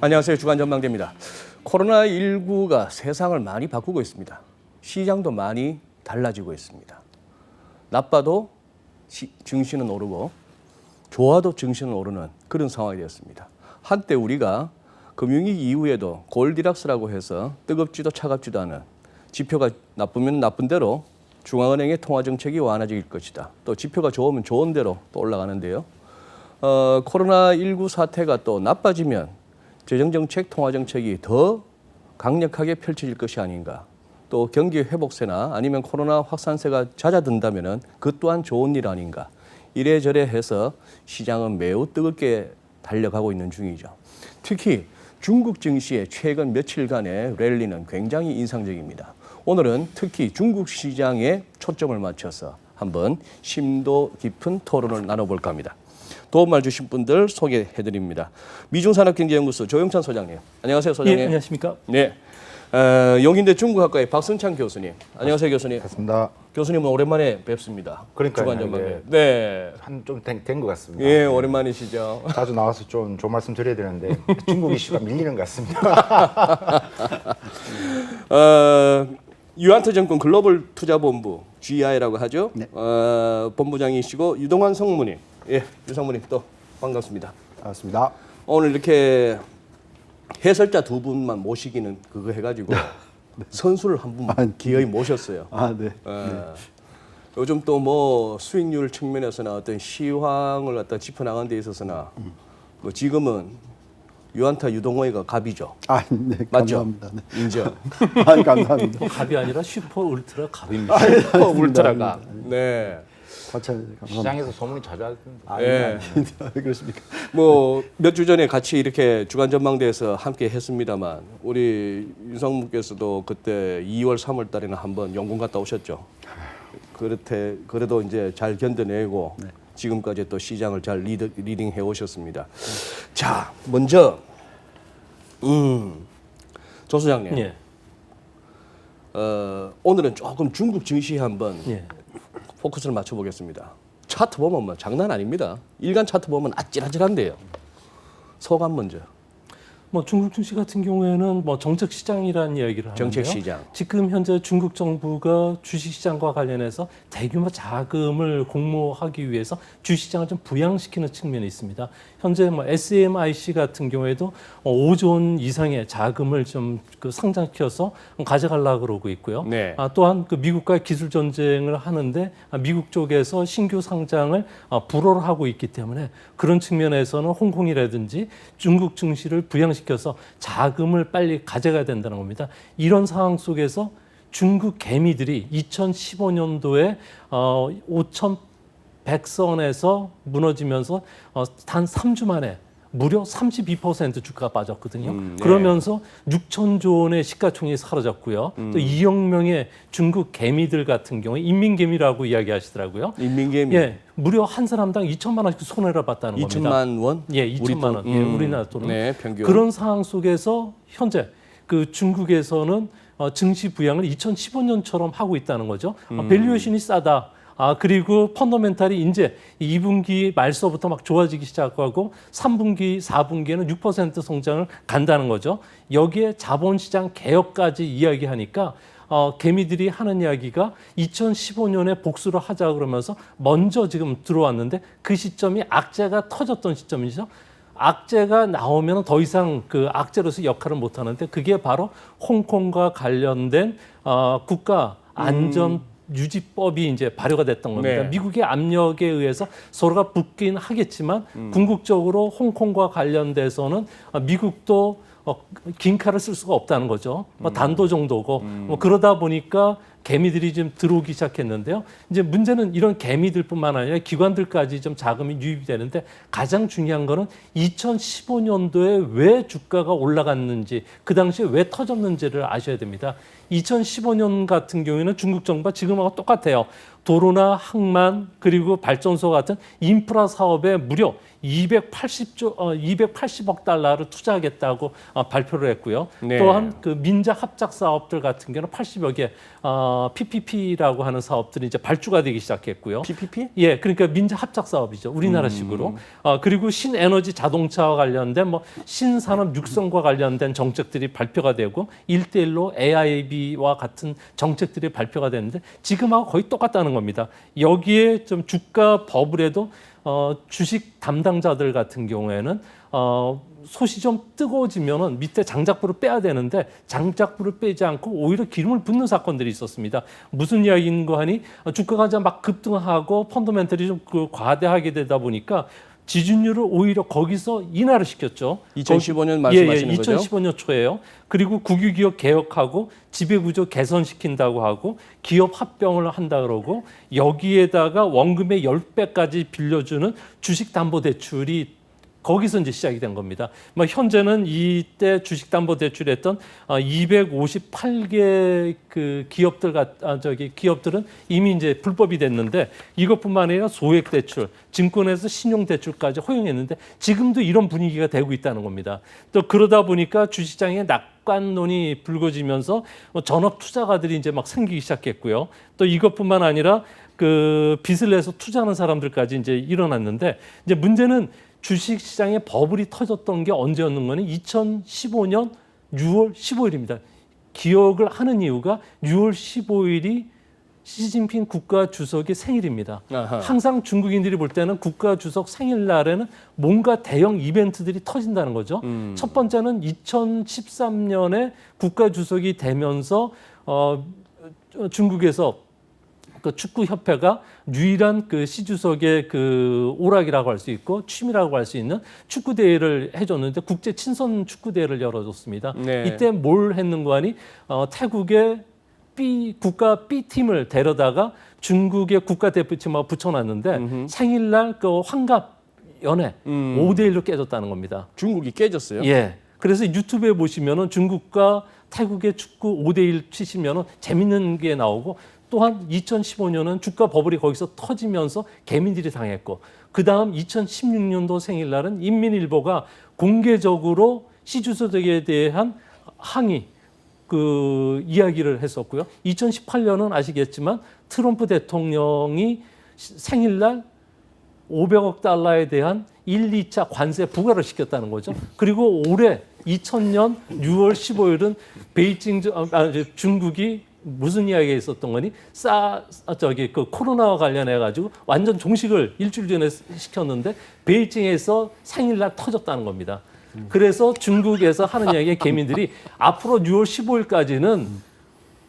안녕하세요. 주간전망대입니다. 코로나19가 세상을 많이 바꾸고 있습니다. 시장도 많이 달라지고 있습니다. 나빠도 증시는 오르고 좋아도 증시는 오르는 그런 상황이 되었습니다. 한때 우리가 금융위기 이후에도 골디락스라고 해서 뜨겁지도 차갑지도 않은 지표가 나쁘면 나쁜 대로 중앙은행의 통화정책이 완화될 것이다. 또 지표가 좋으면 좋은 대로 또 올라가는데요. 코로나19 사태가 또 나빠지면 재정정책, 통화정책이 더 강력하게 펼쳐질 것이 아닌가. 또 경기 회복세나 아니면 코로나 확산세가 잦아든다면 그 또한 좋은 일 아닌가. 이래저래 해서 시장은 매우 뜨겁게 달려가고 있는 중이죠. 특히 중국 증시의 최근 며칠간의 랠리는 굉장히 인상적입니다. 오늘은 특히 중국 시장에 초점을 맞춰서 한번 심도 깊은 토론을 나눠볼까 합니다. 도움말 주신 분들 소개해드립니다. 미중산업경제연구소 조영찬 소장님. 안녕하세요, 소장님. 예, 안녕하십니까? 네. 용인대 중국학과의 박승찬 교수님. 안녕하세요, 교수님. 반갑습니다. 교수님은 오랜만에 뵙습니다. 그러니까요. 주간전망대. 네. 한 좀 된 것 같습니다. 예, 오랜만이시죠. 자주 나와서 좀 좋은 말씀 드려야 되는데 중국 이슈가 밀리는 것 같습니다. 유한트 정권 글로벌 투자본부 GI라고 하죠. 네. 본부장이시고 유동환 성무님. 예, 유성무님 또 반갑습니다. 반갑습니다. 오늘 이렇게 해설자 두 분만 모시기는 그거 해가지고 선수를 한 분 기어이 모셨어요. 네. 요즘 또 뭐 수익률 측면에서나 어떤 시황을 갖다 짚어나가는 데 있어서나 뭐 지금은 유한타 유동호이가 갑이죠. 네. 맞죠? 감사합니다. 네. 인정. 감사합니다. 갑이 아니라 슈퍼 울트라 갑입니다. 울트라가. 네. 과찬 감사합니다. 시장에서 소문이 자주 하던데. 예. 왜 그러십니까? 뭐 몇 주 전에 같이 이렇게 주간 전망대에서 함께 했습니다만 우리 윤성무께서도 그때 2월, 3월 달에는 한번 영국 갔다 오셨죠. 그래도 이제 잘 견뎌내고 지금까지 또 시장을 잘 리딩해 오셨습니다. 자, 먼저 조 소장님. 예. 오늘은 조금 중국 증시에 한번 예. 포커스를 맞춰보겠습니다. 차트 보면 뭐 장난 아닙니다. 일간 차트 보면 아찔아찔한데요. 소감 먼저. 뭐 중국 증시 같은 경우에는 뭐 정책 시장이라는 이야기를 하는데요. 정책 시장. 지금 현재 중국 정부가 주식 시장과 관련해서 대규모 자금을 공모하기 위해서 주식 시장을 좀 부양시키는 측면이 있습니다. 현재 뭐 SMIC 같은 경우에도 5조 원 이상의 자금을 좀 그 상장시켜서 가져가려고 그러고 있고요. 네. 또한 그 미국과 기술 전쟁을 하는데 미국 쪽에서 신규 상장을 불허를 하고 있기 때문에 그런 측면에서는 홍콩이라든지 중국 증시를 부양시켜서 자금을 빨리 가져가야 된다는 겁니다. 이런 상황 속에서 중국 개미들이 2015년도에 5,100선에서 무너지면서 단 3주 만에 무려 32% 주가가 빠졌거든요. 네. 그러면서 6천조 원의 시가총액이 사라졌고요. 또 2억 명의 중국 개미들 같은 경우에 인민개미라고 이야기하시더라고요. 인민개미. 예, 무려 한 사람당 2천만 원씩 손해를 봤다는 겁니다. 2천만 원? 예, 2천만 원. 예, 우리나라 돈은. 네, 평균. 그런 상황 속에서 현재 그 중국에서는 증시 부양을 2015년처럼 하고 있다는 거죠. 밸류에이션이 싸다. 그리고 펀더멘탈이 이제 2분기 말서부터 막 좋아지기 시작하고 3분기, 4분기에는 6% 성장을 간다는 거죠. 여기에 자본시장 개혁까지 이야기하니까 개미들이 하는 이야기가 2015년에 복수를 하자 그러면서 먼저 지금 들어왔는데 그 시점이 악재가 터졌던 시점이죠. 악재가 나오면 더 이상 그 악재로서 역할을 못 하는데 그게 바로 홍콩과 관련된 국가 안전 유지법이 이제 발효가 됐던 겁니다. 네. 미국의 압력에 의해서 서로가 붙긴 하겠지만 궁극적으로 홍콩과 관련돼서는 미국도 긴 칼을 쓸 수가 없다는 거죠. 단도 정도고 그러다 보니까 개미들이 좀 들어오기 시작했는데요. 이제 문제는 이런 개미들뿐만 아니라 기관들까지 좀 자금이 유입이 되는데 가장 중요한 거는 2015년도에 왜 주가가 올라갔는지 그 당시에 왜 터졌는지를 아셔야 됩니다. 2015년 같은 경우에는 중국 정부가 지금하고 똑같아요. 도로나 항만 그리고 발전소 같은 인프라 사업에 무려 280억 달러를 투자하겠다고 발표를 했고요. 네. 또한 그 민자 합작 사업들 같은 경우는 80여 개 PPP라고 하는 사업들이 이제 발주가 되기 시작했고요. PPP? 예, 그러니까 민자 합작 사업이죠. 우리나라식으로. 그리고 신에너지 자동차와 관련된 뭐 신산업 육성과 관련된 정책들이 발표가 되고 1대1로 AIB와 같은 정책들이 발표가 되는데 지금하고 거의 똑같다는 겁니다. 여기에 좀 주가 버블에도 주식 담당자들 같은 경우에는 솥이 좀 뜨거워지면은 밑에 장작불을 빼야 되는데 장작불을 빼지 않고 오히려 기름을 붓는 사건들이 있었습니다. 무슨 이야기인가 하니 주가가 이제 막 급등하고 펀더멘털이 좀 과대하게 되다 보니까 지준율을 오히려 거기서 인하를 시켰죠. 2015년 말씀하시는 거죠? 2015년 초에요. 그리고 국유기업 개혁하고 지배구조 개선시킨다고 하고 기업 합병을 한다 그러고 여기에다가 원금의 10배까지 빌려주는 주식담보대출이 거기서 이제 시작이 된 겁니다. 뭐 현재는 이때 주식담보대출했던 258개 그 기업들은 이미 이제 불법이 됐는데 이것뿐만 아니라 소액대출, 증권에서 신용대출까지 허용했는데 지금도 이런 분위기가 되고 있다는 겁니다. 또 그러다 보니까 주식시장에 낙관론이 불거지면서 전업 투자가들이 이제 막 생기기 시작했고요. 또 이것뿐만 아니라 그 빚을 내서 투자하는 사람들까지 이제 일어났는데 이제 문제는 주식시장에 버블이 터졌던 게 언제였는 거는 2015년 6월 15일입니다. 기억을 하는 이유가 6월 15일이 시진핑 국가주석의 생일입니다. 아하. 항상 중국인들이 볼 때는 국가주석 생일날에는 뭔가 대형 이벤트들이 터진다는 거죠. 첫 번째는 2013년에 국가주석이 되면서 중국에서 그 축구협회가 유일한 그 시주석의 그 오락이라고 할 수 있고 취미라고 할 수 있는 축구 대회를 해줬는데 국제 친선 축구 대회를 열어줬습니다. 네. 이때 뭘 했는가 하니 태국의 국가 B 팀을 데려다가 중국의 국가 대표팀하고 붙여놨는데 생일날 그 환갑 연회 5대1로 깨졌다는 겁니다. 중국이 깨졌어요? 예. 그래서 유튜브에 보시면은 중국과 태국의 축구 5대1 치시면은 재밌는 게 나오고 또한 2015년은 주가 버블이 거기서 터지면서 개민들이 당했고 그다음 2016년도 생일날은 인민일보가 공개적으로 시주석에 대한 항의 그 이야기를 했었고요. 2018년은 아시겠지만 트럼프 대통령이 생일날 500억 달러에 대한 1, 2차 관세 부과를 시켰다는 거죠. 그리고 올해 2000년 6월 15일은 베이징 중국이 무슨 이야기가 있었던 거니? 그 코로나와 관련해 가지고 완전 종식을 일주일 전에 시켰는데 베이징에서 생일날 터졌다는 겁니다. 그래서 중국에서 하는 이야기의 개민들이 앞으로 6월 15일까지는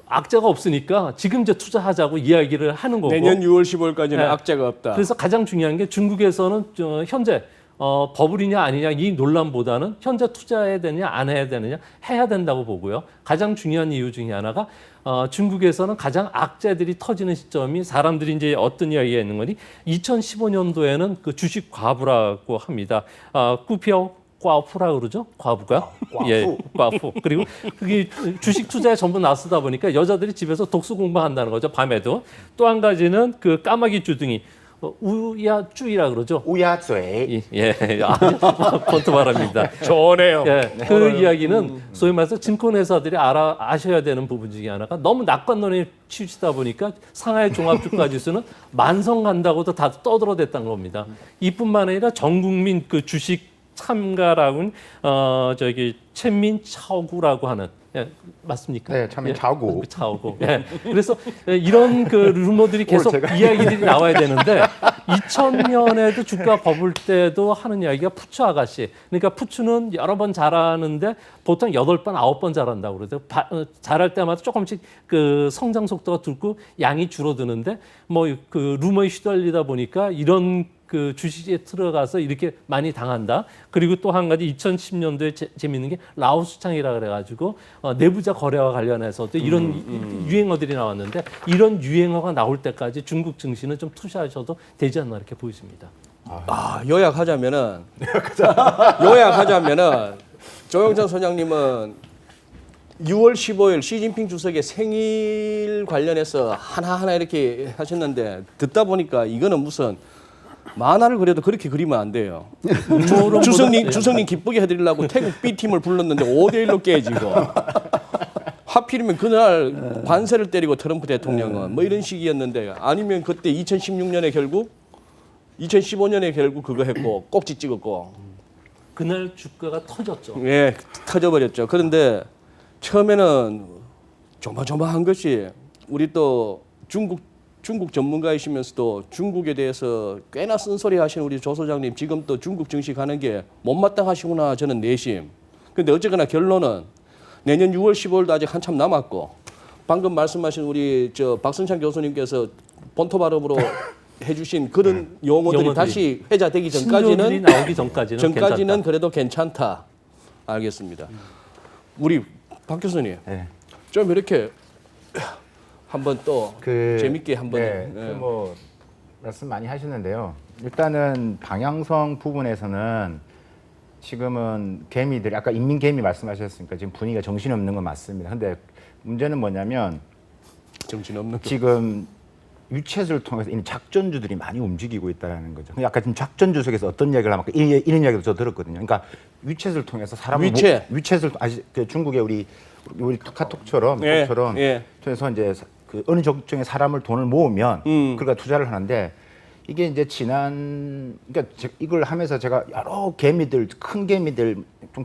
악재가 없으니까 지금 이제 투자하자고 이야기를 하는 거고 내년 6월 15일까지는 네. 악재가 없다. 그래서 가장 중요한 게 중국에서는 현재 버블이냐 아니냐 이 논란보다는 현재 투자해야 되느냐 안 해야 되느냐 해야 된다고 보고요. 가장 중요한 이유 중에 하나가 중국에서는 가장 악재들이 터지는 시점이 사람들이 이제 어떤 이야기가 있는 거니 2015년도에는 그 주식 과부라고 합니다. 꾸피어 과푸라 그러죠? 과부가? 과푸. 예, 과푸. 그리고 그게 주식 투자에 전부 나서다 보니까 여자들이 집에서 독서 공부한다는 거죠. 밤에도. 또 한 가지는 그 까마귀 주둥이 우야쭈이라 그러죠. 우야죄. 예, 폰트 바랍니다. 좋네요. 예, 그 이야기는 소위 말해서 증권회사들이 아셔야 되는 부분 중에 하나가 너무 낙관론에 치우치다 보니까 상하이 종합주가지수는 만성 간다고도 다 떠들어댔다는 겁니다. 이뿐만 아니라 전 국민 그 주식 참가라고는 첸민 차오구라고 하는 예, 맞습니까? 네, 첸민 차오구. 차오구. 예. 그래서 이런 그 루머들이 계속 이야기들이 나와야 되는데 2000년에도 주가 버블 때도 하는 이야기가 푸추 아가씨. 그러니까 푸추는 여러 번 잘하는데 보통 8번, 9번 잘한다고 그러죠. 잘할 때마다 조금씩 그 성장 속도가 줄고 양이 줄어드는데 뭐 그 루머에 휘둘리다 보니까 이런 그 주식에 들어가서 이렇게 많이 당한다. 그리고 또 한 가지 2010년도에 재밌는 게 라오스창이라 그래가지고 내부자 거래와 관련해서도 이런 유행어들이 나왔는데 이런 유행어가 나올 때까지 중국 증시는 좀 투자하셔도 되지 않나 이렇게 보여집니다. 요약하자면은 조영찬 소장님은 6월 15일 시진핑 주석의 생일 관련해서 하나하나 이렇게 하셨는데 듣다 보니까 이거는 무슨 만화를 그려도 그렇게 그리면 안 돼요. 주석님 기쁘게 해드리려고 태국 B팀을 불렀는데 5대1로 깨지고 하필이면 그날 관세를 때리고 트럼프 대통령은 뭐 이런 식이었는데 아니면 그때 2016년에 결국 2015년에 결국 그거 했고 꼭지 찍었고 그날 주가가 터졌죠. 예 터져버렸죠. 그런데 처음에는 조마조마한 것이 우리 또 중국 전문가이시면서도 중국에 대해서 꽤나 쓴소리 하시는 우리 조 소장님 지금 또 중국 증시 가는 게 못마땅하시구나 저는 내심. 근데 어쨌거나 결론은 내년 6월 15일도 아직 한참 남았고 방금 말씀하신 우리 저 박선창 교수님께서 본토 발음으로 해주신 그런 용어들이 다시 회자되기 신조들이 전까지는 나오기 전까지는 괜찮다. 그래도 괜찮다. 알겠습니다. 우리 박 교수님 네. 좀 이렇게 한번 또 재밌게 한번 뭐 말씀 많이 하셨는데요. 일단은 방향성 부분에서는 지금은 개미들이 아까 인민개미 말씀하셨으니까 지금 분위기가 정신없는 건 맞습니다. 근데 문제는 뭐냐면 정신없는 지금 유채를 통해서 이미 작전주들이 많이 움직이고 있다는 거죠. 아까 지금 작전주 속에서 어떤 이야기를 하면 이런 이야기도 저 들었거든요. 그러니까 유채를 통해서 사람을 위챗을 그 중국의 우리 카톡처럼 통해서 이제 그 어느 정도의 사람을 돈을 모으면 그러니까 투자를 하는데 이게 이제 그러니까 이걸 하면서 제가 여러 개미들 큰 개미들 좀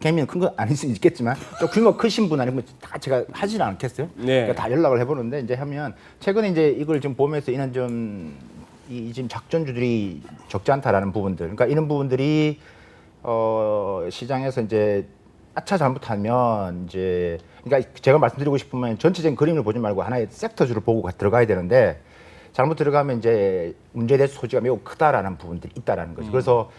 개미는 큰 거 아닐 수 있겠지만 좀 규모 크신 분 아니면 다 제가 하지는 않겠어요. 그러니까 다 연락을 해보는데 이제 하면 최근에 이제 이걸 좀 보면서 이런 좀 지금 작전주들이 적지 않다라는 부분들. 그러니까 이런 부분들이 시장에서 이제 아차 잘못하면 이제 그러니까 제가 말씀드리고 싶으면 전체적인 그림을 보지 말고 하나의 섹터주를 보고 들어가야 되는데 잘못 들어가면 이제 문제될 소지가 매우 크다라는 부분들이 있다라는 거죠. 그래서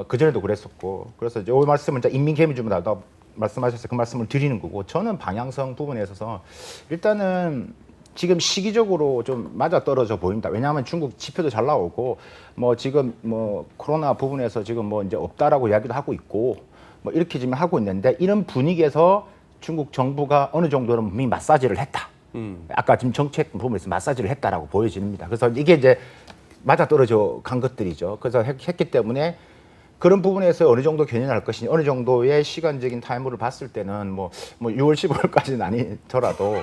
그 전에도 그랬었고 그래서 이제 이 말씀은 이제 인민개미주마다 말씀하셔서 그 말씀을 드리는 거고 저는 방향성 부분에 있어서 일단은 지금 시기적으로 좀 맞아 떨어져 보입니다. 왜냐하면 중국 지표도 잘 나오고 뭐 지금 뭐 코로나 부분에서 지금 뭐 이제 없다라고 이야기도 하고 있고 뭐 이렇게 지금 하고 있는데 이런 분위기에서 중국 정부가 어느 정도는 분명히 마사지를 했다. 아까 지금 정책 부분에서 마사지를 했다라고 보여집니다. 그래서 이게 이제 맞아 떨어져 간 것들이죠. 그래서 했기 때문에 그런 부분에서 어느 정도 견인할 것이니 어느 정도의 시간적인 타임을 봤을 때는 뭐 6월 15일까지는 아니더라도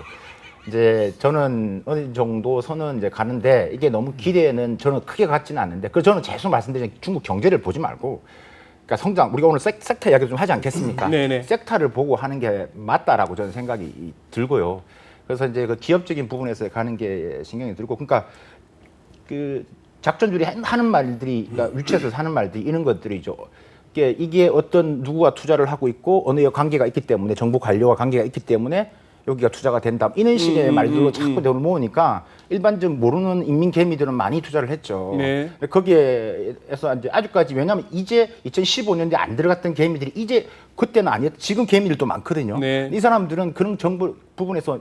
이제 저는 어느 정도 선은 이제 가는데 이게 너무 기대는 저는 크게 같지는 않는데 그래서 저는 계속 말씀드린 중국 경제를 보지 말고 그러니까 성장 우리가 오늘 섹터 이야기 좀 하지 않겠습니까? 네네. 섹터를 보고 하는 게 맞다라고 저는 생각이 들고요. 그래서 이제 그 기업적인 부분에서 가는 게 신경이 들고 그러니까 그 작전주리 하는 말들이 그러니까 위치에서 하는 말들이 이런 것들이죠. 이게 어떤 누구가 투자를 하고 있고 어느 관계가 있기 때문에 정부 관료와 관계가 있기 때문에 여기가 투자가 된다. 이런 식의 말들로 자꾸 돈을 모으니까 일반적 모르는 인민개미들은 많이 투자를 했죠. 네. 거기에서 이제 아직까지 왜냐하면 이제 2015년에 안 들어갔던 개미들이 이제 그때는 아니었. 지금 개미들도 많거든요. 네. 이 사람들은 그런 정보 부분에서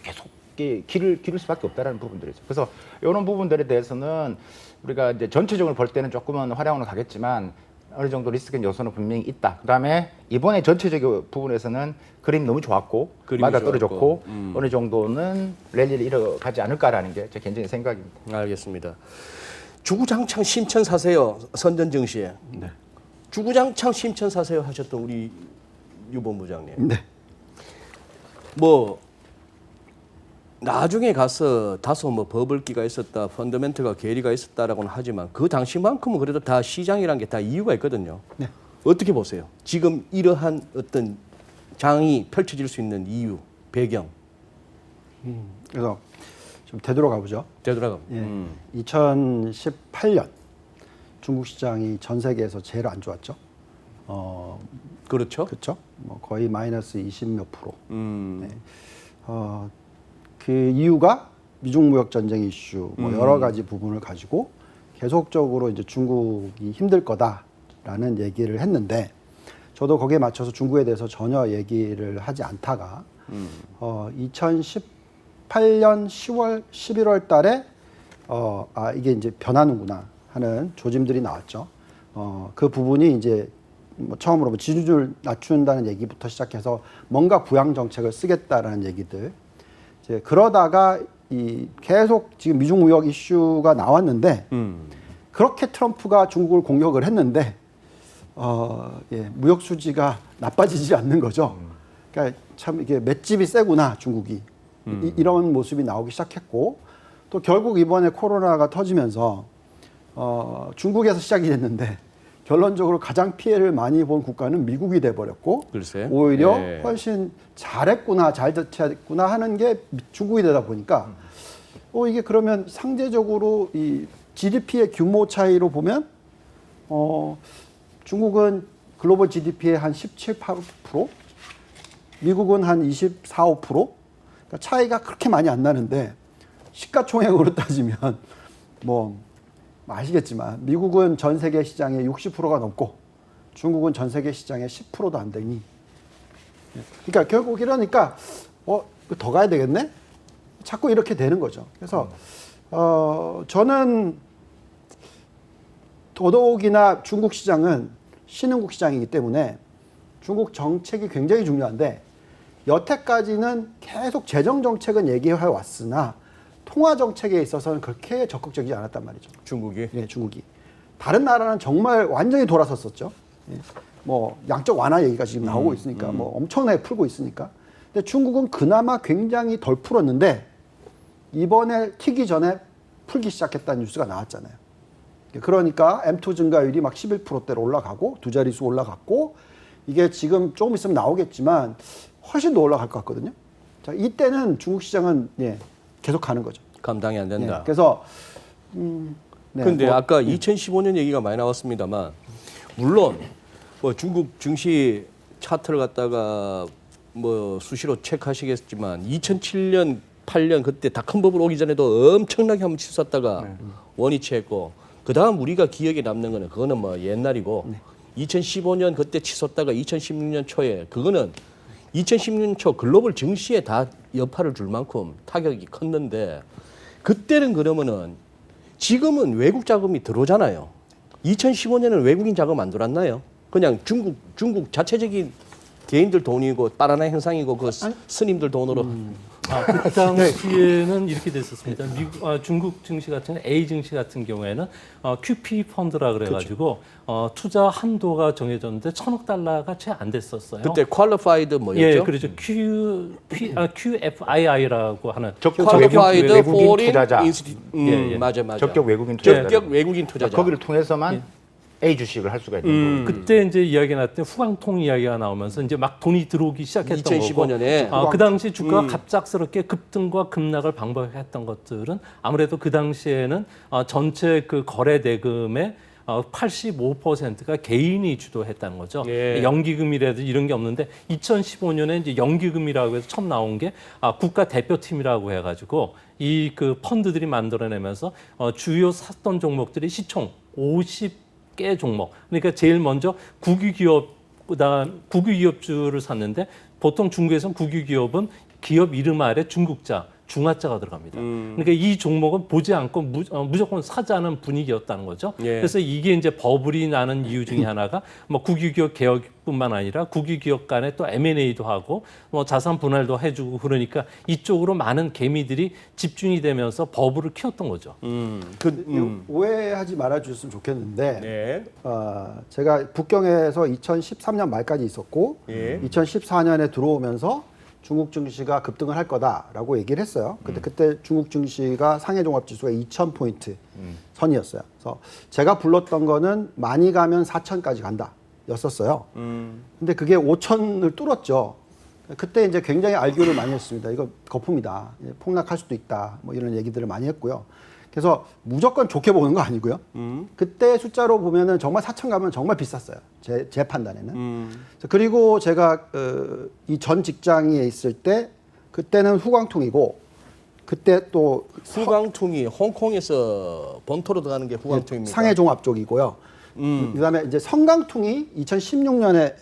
계속 기를 수밖에 없다라는 부분들이죠. 그래서 이런 부분들에 대해서는 우리가 이제 전체적으로 볼 때는 조금은 화량으로 가겠지만 어느 정도 리스크 요소는 분명히 있다. 그다음에 이번에 전체적인 부분에서는 그림 너무 좋았고 맞아 떨어졌고 어느 정도는 랠리를 이뤄가지 않을까라는 게 제 개인적인 생각입니다. 알겠습니다. 주구장창 심천 사세요 선전 증시에. 네. 주구장창 심천 사세요 하셨던 우리 유 본부장님. 네. 뭐 나중에 가서 다소 뭐 버블기가 있었다, 펀더멘트가 괴리가 있었다라고는 하지만 그 당시만큼은 그래도 다 시장이란 게 다 이유가 있거든요. 네. 어떻게 보세요? 지금 이러한 어떤 장이 펼쳐질 수 있는 이유, 배경. 그래서 좀 되돌아가 보죠. 되돌아가. 예. 2018년 중국 시장이 전 세계에서 제일 안 좋았죠. 그렇죠. 그렇죠. 뭐 거의 마이너스 20몇 %. 네. 그 이유가 미중 무역 전쟁 이슈, 뭐 여러 가지 부분을 가지고 계속적으로 이제 중국이 힘들 거다라는 얘기를 했는데 저도 거기에 맞춰서 중국에 대해서 전혀 얘기를 하지 않다가 2018년 10월, 11월 달에 이게 이제 변하는구나 하는 조짐들이 나왔죠. 그 부분이 이제 뭐 처음으로 뭐 지주를 낮춘다는 얘기부터 시작해서 뭔가 부양 정책을 쓰겠다라는 얘기들. 이제 그러다가 이 계속 지금 미중 무역 이슈가 나왔는데 그렇게 트럼프가 중국을 공격을 했는데 무역 수지가 나빠지지 않는 거죠. 그러니까 참 이게 맷집이 세구나 중국이 이런 모습이 나오기 시작했고 또 결국 이번에 코로나가 터지면서 중국에서 시작이 됐는데 결론적으로 가장 피해를 많이 본 국가는 미국이 돼버렸고 글쎄. 오히려 예. 훨씬 잘했구나 잘 대처했구나 하는 게 중국이 되다 보니까 이게 그러면 상대적으로 이 GDP의 규모 차이로 보면 중국은 글로벌 GDP의 한 17, 8%, 미국은 한 24, 5%. 그러니까 차이가 그렇게 많이 안 나는데 시가총액으로 따지면 뭐 아시겠지만 미국은 전 세계 시장의 60%가 넘고 중국은 전 세계 시장의 10%도 안 되니. 그러니까 결국 이러니까 더 가야 되겠네? 자꾸 이렇게 되는 거죠. 그래서 저는 더더욱이나 중국 시장은 신흥국 시장이기 때문에 중국 정책이 굉장히 중요한데 여태까지는 계속 재정 정책은 얘기해 왔으나 통화 정책에 있어서는 그렇게 적극적이지 않았단 말이죠. 중국이. 네, 중국이. 다른 나라는 정말 완전히 돌아섰었죠. 예. 뭐 양적 완화 얘기가 지금 나오고 있으니까 뭐 엄청나게 풀고 있으니까. 근데 중국은 그나마 굉장히 덜 풀었는데 이번에 튀기 전에 풀기 시작했다는 뉴스가 나왔잖아요. 그러니까 M2 증가율이 막 11%대로 올라가고 두 자릿수 올라갔고 이게 지금 조금 있으면 나오겠지만 훨씬 더 올라갈 것 같거든요. 자, 이때는 중국 시장은 계속 가는 거죠. 감당이 안 된다. 그래서 근데 아까 2015년 얘기가 많이 나왔습니다만 물론 뭐 중국 증시 차트를 갖다가 뭐 수시로 체크하시겠지만 2007년 8년 그때 닷컴 버블 오기 전에도 엄청나게 한번 치솟았다가 원위치했고 그다음 우리가 기억에 남는 거는 그거는 뭐 옛날이고 2015년 그때 치솟다가 2016년 초에 그거는 2016년 초 글로벌 증시에 다 여파를 줄 만큼 타격이 컸는데 그때는 그러면은 지금은 외국 자금이 들어오잖아요. 2015년에는 외국인 자금 안 들어왔나요? 그냥 중국 자체적인 개인들 돈이고 빠라나 형상이고 그 스님들 돈으로 그 당시에는 이렇게 됐었습니다. 중국 증시 같은 경우는 A 증시 같은 경우에는 QP 펀드라 그래가지고 투자 한도가 정해졌는데 1,000억 달러가 채 안 됐었어요. 그때 퀄리파이드 뭐였죠? 예, 그렇죠. QFII라고 하는 퀄리파이드 외국인 포린 투자자. 인스티 맞아. 적격 외국인 투자자. 적격 외국인 투자자. 거기를 통해서만 A 주식을 할 수가 있는 거고. 그때 이제 이야기가 나왔던 후광통 이야기가 나오면서 이제 막 돈이 들어오기 시작했던 2015년에 거고. 그 당시 주가가 갑작스럽게 급등과 급락을 반복했던 것들은 아무래도 그 당시에는 전체 그 거래 대금의 85%가 개인이 주도했다는 거죠. 예. 연기금이라도 이런 게 없는데 2015년에 이제 연기금이라고 해서 처음 나온 게 국가 대표팀이라고 해가지고 이 그 펀드들이 만들어내면서 주요 샀던 종목들이 시총 50개 종목. 그러니까 제일 먼저 국유기업 그다음 국유기업주를 샀는데 보통 중국에서는 국유기업은 기업 이름 아래 중국자 중화자가 들어갑니다. 그러니까 이 종목은 보지 않고 무조건 사자는 분위기였다는 거죠. 예. 그래서 이게 이제 버블이 나는 이유 중에 하나가 뭐 국유기업 개혁뿐만 아니라 국유기업 간에 또 M&A도 하고 뭐 자산 분할도 해주고 그러니까 이쪽으로 많은 개미들이 집중이 되면서 버블을 키웠던 거죠. 오해하지 말아주셨으면 좋겠는데 네. 제가 북경에서 2013년 말까지 있었고 예. 2014년에 들어오면서 중국 증시가 급등을 할 거다라고 얘기를 했어요. 근데 그때 중국 증시가 상해 종합 지수가 2,000포인트 선이었어요. 그래서 제가 불렀던 거는 많이 가면 4,000까지 간다였었어요. 근데 그게 5,000을 뚫었죠. 그때 이제 굉장히 알교를 많이 했습니다. 이거 거품이다. 폭락할 수도 있다. 뭐 이런 얘기들을 많이 했고요. 그래서 무조건 좋게 보는 거 아니고요. 그때 숫자로 보면은 정말 4,000 가면 정말 비쌌어요. 제 판단에는. 그리고 제가 이 전 직장에 있을 때 그때는 후광통이고 그때 또 후광통이 홍콩에서 본토로 들어가는 게 후광통입니다. 상해 종합 쪽이고요. 그다음에 이제 성강통이 2016년에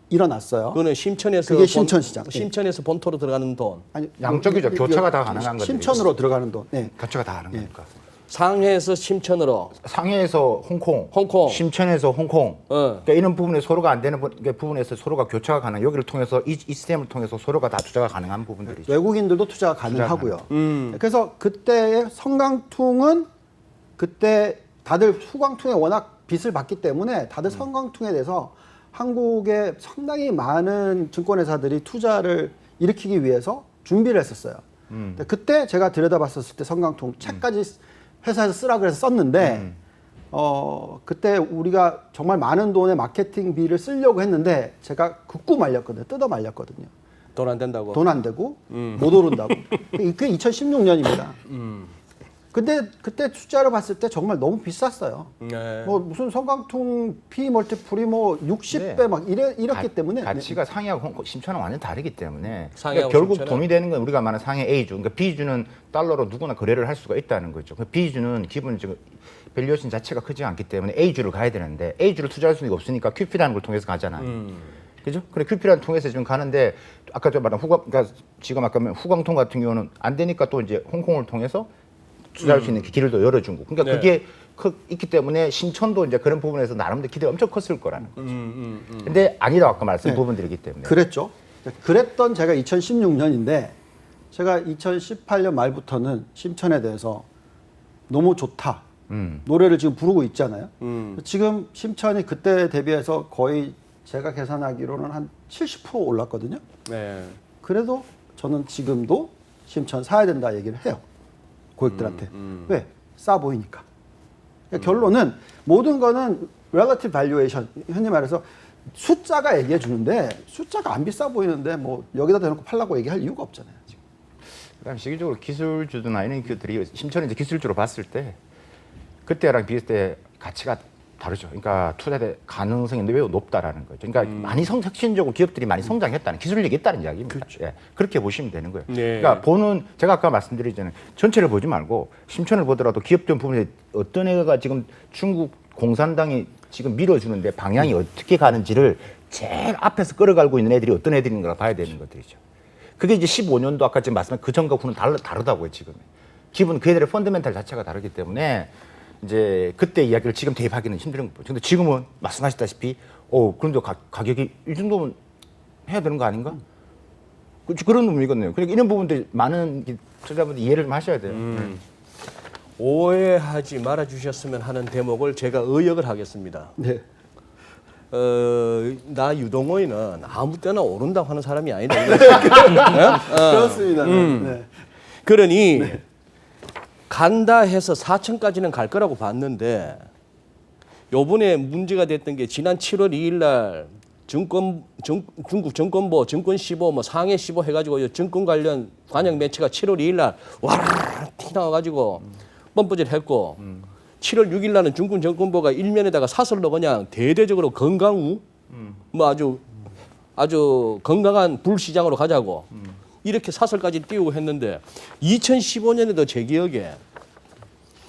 일어났어요. 그거는 심천에서 그게 신천시장. 심천에서 본토로 들어가는 돈. 아니, 양쪽이죠. 교차가 다 가능한 거죠. 신천으로 들어가는 돈. 네. 교차가 다 가능한 거니까. 상해에서 심천으로, 상해에서 홍콩, 홍콩. 심천에서 홍콩. 어. 그러니까 이런 부분에 서로가 안 되는 부분에서 서로가 교차가 가능. 여기를 통해서 이 시스템을 통해서 서로가 다 투자가 가능한 부분들이죠. 외국인들도 투자가 가능하고요. 그래서 그때의 성강퉁은 그때 다들 후광퉁에 워낙 빚을 봤기 때문에 다들 성강퉁에 대해서 한국의 상당히 많은 증권회사들이 투자를 일으키기 위해서 준비를 했었어요. 근데 그때 제가 들여다봤었을 때 성강통 책까지 회사에서 쓰라 그래서 썼는데 그때 우리가 정말 많은 돈의 마케팅비를 쓰려고 했는데 제가 긋고 말렸거든요. 뜯어 말렸거든요. 돈 안 된다고. 돈 안 되고 못 오른다고. 그게 2016년입니다. 근데 그때 투자를 봤을 때 정말 너무 비쌌어요. 네. 뭐 무슨 성강통 P 멀티플이 뭐 60배 막 이랬기 때문에 가치가 상해하고 홍콩, 심천은 완전 다르기 때문에 상해하고 그러니까 결국 심천은? 돈이 되는 건 우리가 말하는 상해 A주, 그러니까 B주는 달러로 누구나 거래를 할 수가 있다는 거죠. 그 B주는 기본적으로 밸류에이션 자체가 크지 않기 때문에 A주를 가야 되는데 A주를 투자할 수가 없으니까 QP라는 걸 통해서 가잖아요. 그죠? 그래 QP라는 통해서 지금 가는데 아까 저 말한 그러니까 지금 아까 후광통 같은 경우는 안 되니까 또 이제 홍콩을 통해서 투자할 수 있는 길을 또 열어준 거. 그러니까 네. 그게 있기 때문에 신천도 이제 그런 부분에서 나름대로 기대가 엄청 컸을 거라는 거죠. 근데 아니라고 아까 말씀 네. 부분들이기 때문에. 그랬죠. 그랬던 제가 2016년인데 제가 2018년 말부터는 심천에 대해서 너무 좋다. 노래를 지금 부르고 있잖아요. 지금 심천이 그때 대비해서 거의 제가 계산하기로는 한 70% 올랐거든요. 네. 그래도 저는 지금도 심천 사야 된다 얘기를 해요. 고객들한테. 왜? 싸 보이니까. 그러니까 결론은 모든 거는 relative valuation. 흔히 말해서 숫자가 얘기해 주는데 숫자가 안 비싸 보이는데 뭐 여기다 대놓고 팔라고 얘기할 이유가 없잖아요. 지금. 그다음 시기적으로 기술주나 이런 기업들이 심천을 이제 기술주로 봤을 때 그때랑 비슷해 가치가 다르죠. 그러니까 투자의 가능성이 매우 높다라는 거죠. 그러니까 많이 혁신적으로 기업들이 많이 성장했다는 기술력이 있다는 이야기입니다. 그렇죠. 예, 그렇게 보시면 되는 거예요. 네. 그러니까 보는 제가 아까 말씀드리잖아요. 전체를 보지 말고 심천을 보더라도 기업들 부분에 어떤 애가 지금 중국 공산당이 지금 밀어주는데 방향이 어떻게 가는지를 제일 앞에서 끌어가고 있는 애들이 어떤 애들인가 봐야 되는 것들이죠. 그게 이제 15년도 아까 지금 말씀한 그 전과 후는 다르다고요, 지금. 기본 그 애들의 펀더멘탈 자체가 다르기 때문에 이제 그때 이야기를 지금 대입하기는 힘든 거죠. 근데 지금은 말씀하셨다시피, 그런데 가격이 이 정도면 해야 되는 거 아닌가? 그런 의미거든요. 그러니까 이런 부분들 많은 투자자분들 이해를 좀 하셔야 돼요. 오해하지 말아 주셨으면 하는 대목을 제가 의역을 하겠습니다. 네. 나 유동호이는 아무 때나 오른다고 하는 사람이 아니다. 그렇습니다. 네. 그러니 간다 해서 4천까지는 갈 거라고 봤는데 요번에 문제가 됐던 게 지난 7월 2일 날 중국 증권보, 증권15, 뭐 상해 15 해가지고 증권 관련 관영 매체가 7월 2일 날 와르르 티 나와가지고 뻔뻔질 했고 7월 6일 날은 중국 증권보가 일면에다가 사설로 그냥 대대적으로 건강우 뭐 아주 건강한 불시장으로 가자고 이렇게 사설까지 띄우고 했는데 2015년에도 제 기억에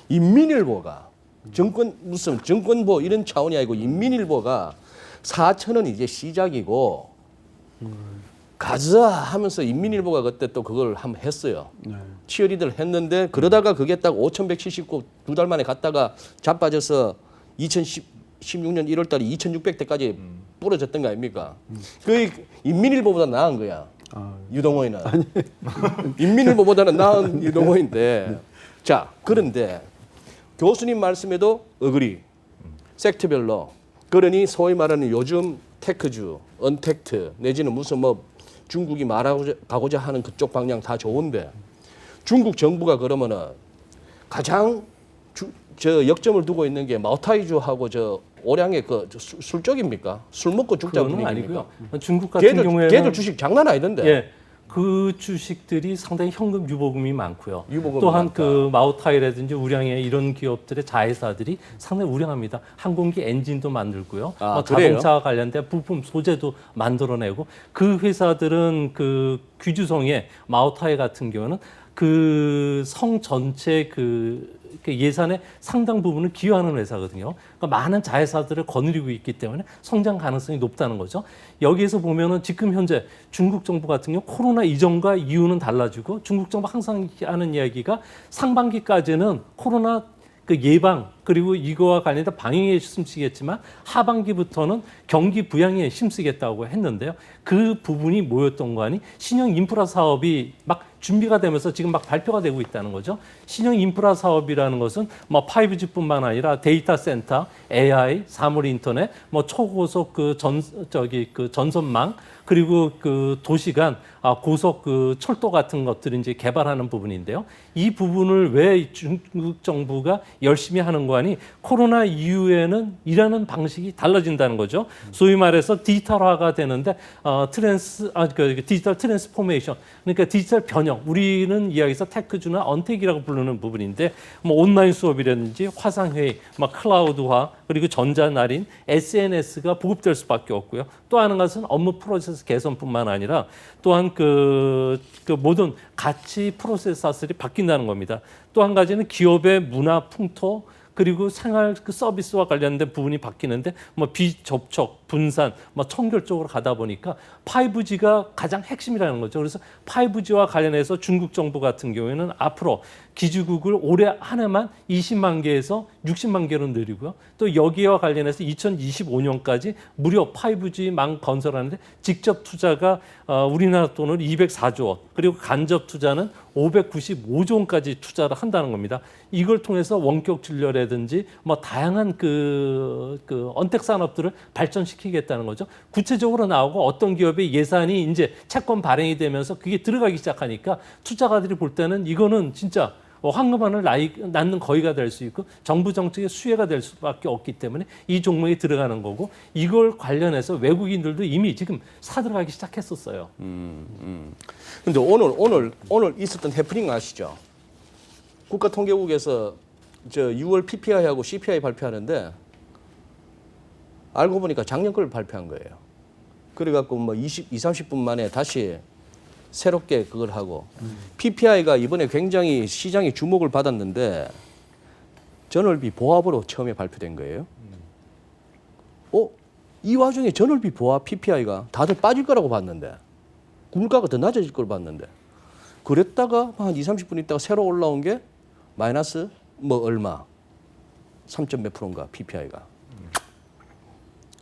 인민일보가 무슨 증권보 이런 차원이 아니고 인민일보가 4천원 이제 시작이고 가자 하면서 인민일보가 그때 또 그걸 한번 했어요. 치어리더를 했는데 그러다가 그게 딱 5,179 두 달 만에 갔다가 자빠져서 2016년 1월 달에 2,600대까지 부러졌던 거 아닙니까? 그 인민일보보다 나은 거야. 유동호이는. 인민일보보다는 나은 유동호인데. 자, 그런데 교수님 말씀에도 어그리. 섹터별로. 그러니 소위 말하는 요즘 테크주, 언택트 내지는 무슨 뭐 중국이 가고자 하는 그쪽 방향 다 좋은데 중국 정부가 그러면은 가장 저 역점을 두고 있는 게 마오타이주하고 저 오량의 술 쪽입니까? 술 먹고 죽자 그건 분위기입니까? 아니고요. 중국 같은 경우에는 걔들 주식 장난 아니던데. 예, 그 주식들이 상당히 현금 유보금이 많고요. 유보금이 또한 많다. 그 마오타이라든지 우량의 이런 기업들의 자회사들이 상당히 우량합니다. 항공기 엔진도 만들고요. 아, 뭐 그래요? 자동차 관련된 부품 소재도 만들어내고 그 회사들은 그 귀주성의 마오타이 같은 경우는 그 성 전체 그 그 예산의 상당 부분을 기여하는 회사거든요. 그러니까 많은 자회사들을 거느리고 있기 때문에 성장 가능성이 높다는 거죠. 여기에서 보면은 지금 현재 중국 정부 같은 경우 코로나 이전과 이후는 달라지고 중국 정부 항상 하는 이야기가 상반기까지는 코로나 그 예방 그리고 이거와 관련된 방역에 힘쓰겠지만 하반기부터는 경기 부양에 힘쓰겠다고 했는데요. 그 부분이 뭐였던 거 아니? 신형 인프라 사업이 막 준비가 되면서 지금 막 발표가 되고 있다는 거죠. 신형 인프라 사업이라는 것은 뭐 5G뿐만 아니라 데이터 센터, AI, 사물 인터넷, 뭐 초고속 그 전선망 그리고 그 도시간 고속 그 철도 같은 것들을 이제 개발하는 부분인데요. 이 부분을 왜 중국 정부가 열심히 하는 거 아니? 코로나 이후에는 일하는 방식이 달라진다는 거죠. 소위 말해서 디지털화가 되는데 디지털 트랜스포메이션 그러니까 디지털 변형 우리는 이야기에서 테크주나 언택이라고 부르는 부분인데 뭐 온라인 수업이라든지 화상회의, 뭐 클라우드화 그리고 전자날인, SNS가 보급될 수밖에 없고요. 또 하는 것은 업무 프로세스 개선뿐만 아니라 또한 그 모든 가치 프로세서들이 바뀐다는 겁니다. 또 한 가지는 기업의 문화 풍토 그리고 생활 그 서비스와 관련된 부분이 바뀌는데 뭐 비접촉, 분산, 뭐 청결 쪽으로 가다 보니까 5G가 가장 핵심이라는 거죠. 그래서 5G와 관련해서 중국 정부 같은 경우에는 앞으로 기지국을 올해 한 해만 20만 개에서 60만 개로 늘리고요. 또 여기와 관련해서 2025년까지 무려 5G망 건설하는데 직접 투자가 우리나라 돈으로 204조 원, 그리고 간접 투자는 595조 원까지 투자를 한다는 겁니다. 이걸 통해서 원격 진료라든지 뭐 다양한 그 언택 산업들을 발전시키겠다는 거죠. 구체적으로 나오고 어떤 기업의 예산이 이제 채권 발행이 되면서 그게 들어가기 시작하니까 투자가들이 볼 때는 이거는 진짜 황금알을 낳는 거위가 될 수 있고 정부 정책의 수혜가 될 수밖에 없기 때문에 이 종목에 들어가는 거고 이걸 관련해서 외국인들도 이미 지금 사들어가기 시작했었어요. 근데 오늘 있었던 해프닝 아시죠? 국가통계국에서 저 6월 PPI하고 CPI 발표하는데 알고 보니까 작년 걸 발표한 거예요. 그래갖고 뭐 30분 만에 다시 새롭게 그걸 하고 PPI가 이번에 굉장히 시장의 주목을 받았는데 전월비 보합으로 처음에 발표된 거예요. 이 와중에 전월비 보합 PPI가 다들 빠질 거라고 봤는데 물가가 더 낮아질 걸 봤는데 그랬다가 한 30분 있다가 새로 올라온 게 마이너스 뭐 얼마 3점 몇 프로인가 PPI가.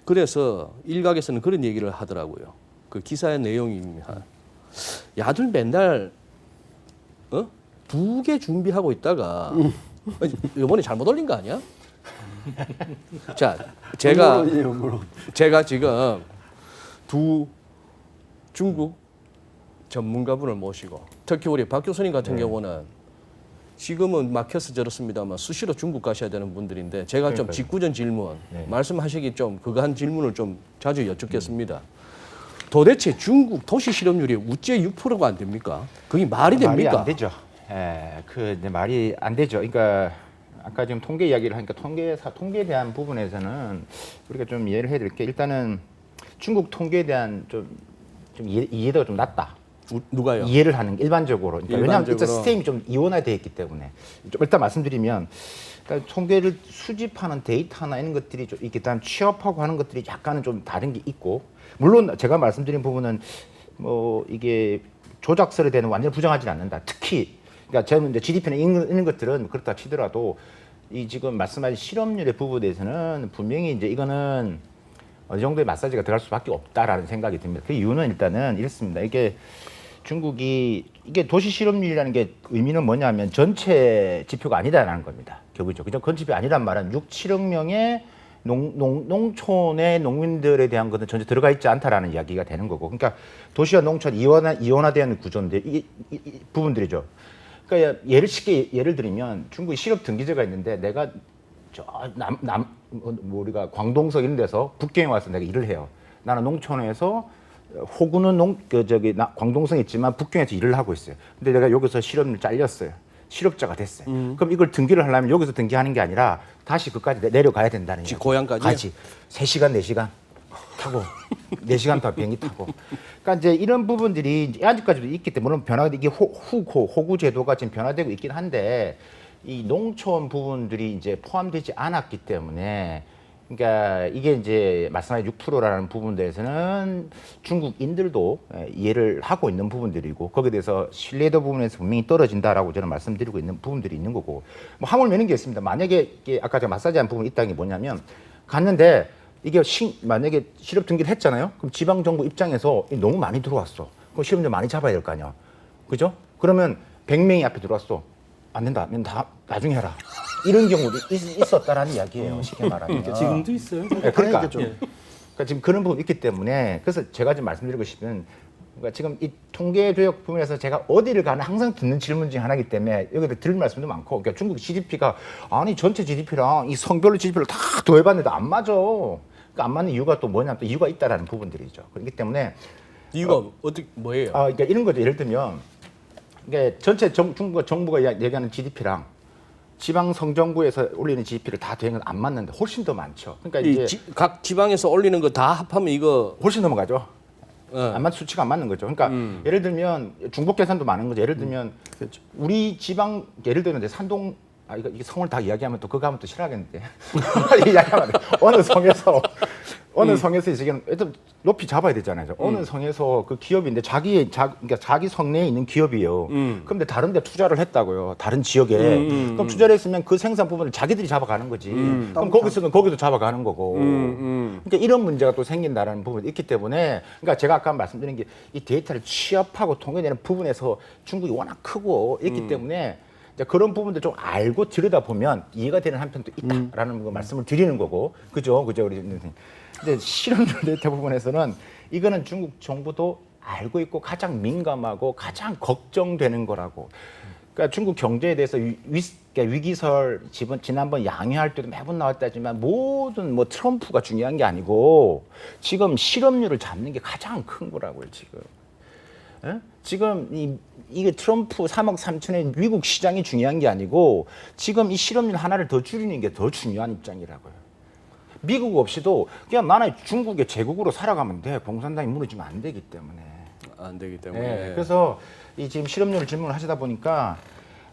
그래서 일각에서는 그런 얘기를 하더라고요. 그 기사의 내용입니다. 야들 맨날 2개 준비하고 있다가 이번에 잘못 올린 거 아니야? 자, 제가 지금 두 중국 전문가분을 모시고 특히 우리 박 교수님 같은 경우는 지금은 막혀서 저렇습니다만 수시로 중국 가셔야 되는 분들인데 제가 좀 직구전 질문 말씀하시기 좀 그거 한 질문을 좀 자주 여쭙겠습니다. 도대체 중국 도시 실업률이 우째 6%가 안 됩니까? 그게 말이 됩니까? 말이 안 되죠. 말이 안 되죠. 그러니까 아까 지금 통계 이야기를 하니까 통계에 대한 부분에서는 우리가 좀 이해를 해드릴 게 일단은 중국 통계에 대한 좀 이해도가 좀 낮다. 누가요? 이해를 하는 일반적으로. 그러니까 왜냐하면 일단 시스템이 좀 이원화되어 있기 때문에 좀 일단 말씀드리면 그러니까 통계를 수집하는 데이터나 이런 것들이 좀 있기 때문에 취업하고 하는 것들이 약간은 좀 다른 게 있고 물론 제가 말씀드린 부분은 뭐 이게 조작설에 대한 완전 부정하지는 않는다. 특히 그러니까 저는 이제 GDP나 이런 것들은 그렇다 치더라도 이 지금 말씀하신 실업률의 부분에서는 분명히 이제 이거는 어느 정도의 마사지가 들어갈 수밖에 없다라는 생각이 듭니다. 그 이유는 일단은 이렇습니다. 이게 도시 실업률이라는 게 의미는 뭐냐면 전체 지표가 아니다라는 겁니다. 결국죠. 그죠? 그런 지표 아니란 말은 6, 7억 명의 농촌의 농민들에 대한 것은 전혀 들어가 있지 않다라는 이야기가 되는 거고. 그러니까 도시와 농촌 이원화되는 구조인데 이 부분들이죠. 그러니까 예를 들면 중국에 실업 등기제가 있는데 내가 우리가 광동석 이런 데서 북경에 와서 내가 일을 해요. 나는 농촌에서 호구는 광동성에 있지만 북경에서 일을 하고 있어요. 근데 내가 여기서 실업률 잘렸어요. 실업자가 됐어요. 그럼 이걸 등기를 하려면 여기서 등기하는 게 아니라 다시 그까지 내려가야 된다는 거예요. 고향까지? 가지. 3시간, 4시간 타고 4시간 더 비행기 타고. 그러니까 이제 이런 부분들이 아직까지도 있기 때문에 물론 변화가 이게 호구 제도가 지금 변화되고 있긴 한데 이 농촌 부분들이 이제 포함되지 않았기 때문에 그러니까 이게 이제 말씀하신 6%라는 부분들에서는 중국인들도 이해를 하고 있는 부분들이고 거기에 대해서 신뢰도 부분에서 분명히 떨어진다라고 저는 말씀드리고 있는 부분들이 있는 거고 뭐 함을 매는 게 있습니다. 만약에 이게 아까 제가 마사지한 부분이 있다는 게 뭐냐면 갔는데 이게 만약에 실업 등기를 했잖아요. 그럼 지방 정부 입장에서 너무 많이 들어왔어. 그럼 실업률 많이 잡아야 될 거 아니야. 그죠? 그러면 100명이 앞에 들어왔어. 안 된다. 다 나중에 해라. 이런 경우도 있었다라는 이야기예요. 쉽게 말하면. 지금도 있어요. 네, 그러니까, 좀. 그러니까 지금 그런 부분이 있기 때문에 그래서 제가 지금 말씀드리고 싶은 그러니까 지금 이 통계 조역 부분에서 제가 어디를 가나 항상 듣는 질문 중에 하나이기 때문에 여기다 드릴 말씀도 많고 그러니까 중국 GDP가 아니 전체 GDP랑 이 성별로 GDP를 다 더해봤는데 안 맞아. 그러니까 안 맞는 이유가 또 뭐냐면 또 이유가 있다라는 부분들이죠. 그렇기 때문에 이유가 어떻게 뭐예요? 그러니까 이런 거죠. 예를 들면 이게 전체 중국 정부가 얘기하는 GDP랑 지방 성정구에서 올리는 GDP를 다 대응은 안 맞는데 훨씬 더 많죠. 그러니까 이제 각 지방에서 올리는 거 다 합하면 이거 훨씬 넘어가죠. 어. 수치가 안 맞는 거죠. 그러니까 예를 들면 중복 계산도 많은 거죠. 예를 들면 우리 지방 예를 들면 이제 산동 이게 성을 다 이야기하면 또 그거 하면 또 싫어하겠는데 이야기하면 어느 성에서 지금 일단 높이 잡아야 되잖아요. 어느 성에서 그 기업인데 그러니까 자기 성내에 있는 기업이에요. 그런데 다른 데 투자를 했다고요. 다른 지역에. 그럼 투자를 했으면 그 생산 부분을 자기들이 잡아가는 거지. 그럼 거기서는 거기도 잡아가는 거고. 그러니까 이런 문제가 또 생긴다라는 부분이 있기 때문에 그러니까 제가 아까 말씀드린 게 이 데이터를 취합하고 통계되는 부분에서 중국이 워낙 크고 있기 때문에 그런 부분들 좀 알고 들여다보면 이해가 되는 한편도 있다라는 거 말씀을 드리는 거고. 그죠, 우리 선생님. 근데 실업률 데이터 부분에서는 이거는 중국 정부도 알고 있고 가장 민감하고 가장 걱정되는 거라고. 그러니까 중국 경제에 대해서 그러니까 위기설 지난번 양회할 때도 매번 나왔다지만 모든 뭐 트럼프가 중요한 게 아니고 지금 실업률을 잡는 게 가장 큰 거라고요, 지금. 에? 지금 이게 트럼프 3억 3천의 미국 시장이 중요한 게 아니고 지금 이 실업률 하나를 더 줄이는 게 더 중요한 입장이라고요. 미국 없이도 그냥 나는 중국의 제국으로 살아가면 돼. 공산당이 무너지면 안 되기 때문에. 안 되기 때문에. 네, 그래서 이 지금 실업률 질문을 하시다 보니까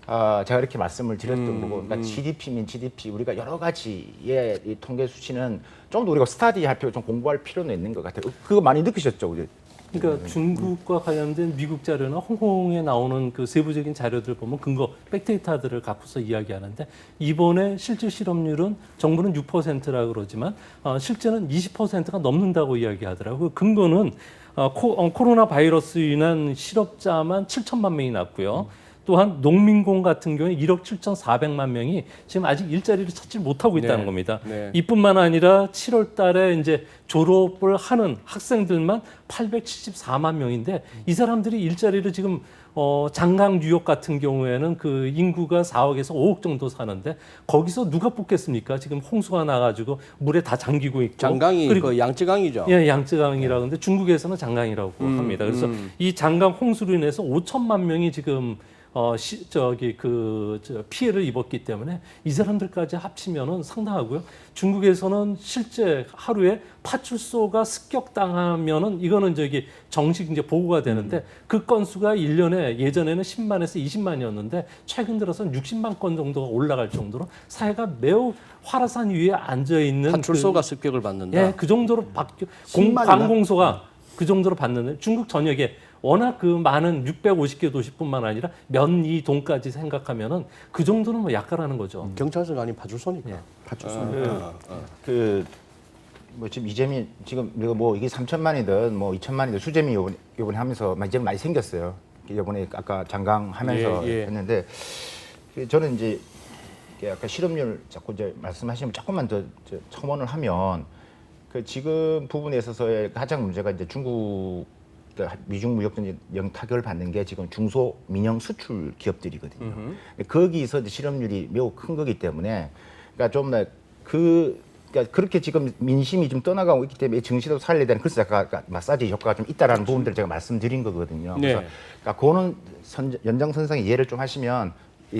제가 이렇게 말씀을 드렸던 거고, 그러니까 GDP면 GDP 우리가 여러 가지의 이 통계 수치는 좀 더 우리가 스터디할 필요, 좀 공부할 필요는 있는 것 같아요. 그거 많이 느끼셨죠, 우리? 그러니까 중국과 관련된 미국 자료나 홍콩에 나오는 그 세부적인 자료들 보면 근거 백데이터들을 갖고서 이야기하는데 이번에 실질 실업률은 정부는 6%라 그러지만 실제는 20%가 넘는다고 이야기하더라고요. 근거는 코로나 바이러스로 인한 실업자만 7천만 명이 났고요. 또한 농민공 같은 경우에 1억 7,400만 명이 지금 아직 일자리를 찾지 못하고 있다는 네. 겁니다. 네. 이뿐만 아니라 7월 달에 이제 졸업을 하는 학생들만 874만 명인데 이 사람들이 일자리를 지금 장강 뉴욕 같은 경우에는 그 인구가 4억에서 5억 정도 사는데 거기서 누가 뽑겠습니까? 지금 홍수가 나가지고 물에 다 잠기고 있고 장강이 그리고 그 양쯔강이죠. 예, 양쯔강이라고 하는데 중국에서는 장강이라고 합니다. 그래서 이 장강 홍수로 인해서 5천만 명이 지금 피해를 입었기 때문에 이 사람들까지 합치면은 상당하고요. 중국에서는 실제 하루에 파출소가 습격당하면은 이거는 정식 이제 보고가 되는데 그 건수가 1년에 예전에는 10만에서 20만이었는데 최근 들어서는 60만 건 정도가 올라갈 정도로 사회가 매우 화라산 위에 앉아 있는 파출소가 습격을 받는다. 예, 그 정도로 관공소가 그 정도로 받는데 중국 전역에 워낙 그 많은 650개 도시뿐만 아니라 면이 동까지 생각하면은 그 정도는 뭐 약가라는 거죠. 경찰서가 아닌 파출소니까. 예. 파출소. 뭐 지금 이재민 지금 뭐 이게 3천만이든 뭐 2천만이든 수재미 요번에 하면서 이제 많이 생겼어요. 요번에 아까 장강 하면서 했는데 저는 이제 아까 실업률 자꾸 이제 말씀하시면 조금만 더 첨언을 하면 그 지금 부분에 있어서의 가장 문제가 이제 중국 미중 무역 전쟁 타격을 받는 게 지금 중소 민영 수출 기업들이거든요. 거기서 실업률이 매우 큰 거기 때문에 그러니까 좀 그러니까 그렇게 지금 민심이 좀 떠나가고 있기 때문에 증시도 살려야 되는 그래서 아까 마사지 효과가 좀 있다라는 부분들을 제가 말씀드린 거거든요. 그래서 그러니까 그거는 연장선상에 이해를 좀 하시면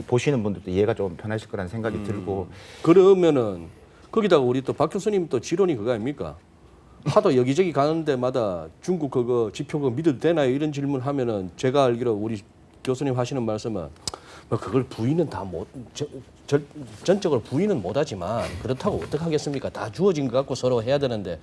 보시는 분들도 이해가 좀 편하실 거라는 생각이 들고 그러면은 거기다가 우리 또 박 교수님 또 지론이 그거 아닙니까? 하도 여기저기 가는 데마다 중국 그거 지표 그거 믿어도 되나요? 이런 질문 하면은 제가 알기로 우리 교수님 하시는 말씀은 뭐 그걸 부인은 다 못, 전적으로 부인은 못하지만 그렇다고 어떻게 하겠습니까? 다 주어진 것 갖고 서로 해야 되는데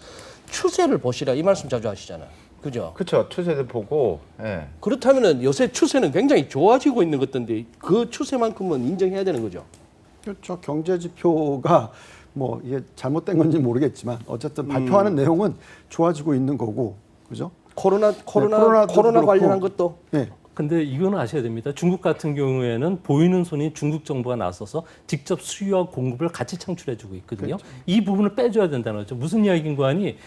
추세를 보시라 이 말씀 자주 하시잖아요. 그죠? 그렇죠. 추세도 보고. 예. 그렇다면은 요새 추세는 굉장히 좋아지고 있는 것 같던데 그 추세만큼은 인정해야 되는 거죠. 그렇죠. 경제 지표가 뭐 이게 잘못된 건지 모르겠지만 어쨌든 발표하는 내용은 좋아지고 있는 거고, 그죠? 코로나 그렇고. 관련한 것도 네. 근데 이거는 아셔야 됩니다. 중국 같은 경우에는 보이는 손이 중국 정부가 나서서 직접 수요와 공급을 같이 창출해주고 있거든요. 이 부분을 빼줘야 된다는 거죠. 무슨 이야기인가 하니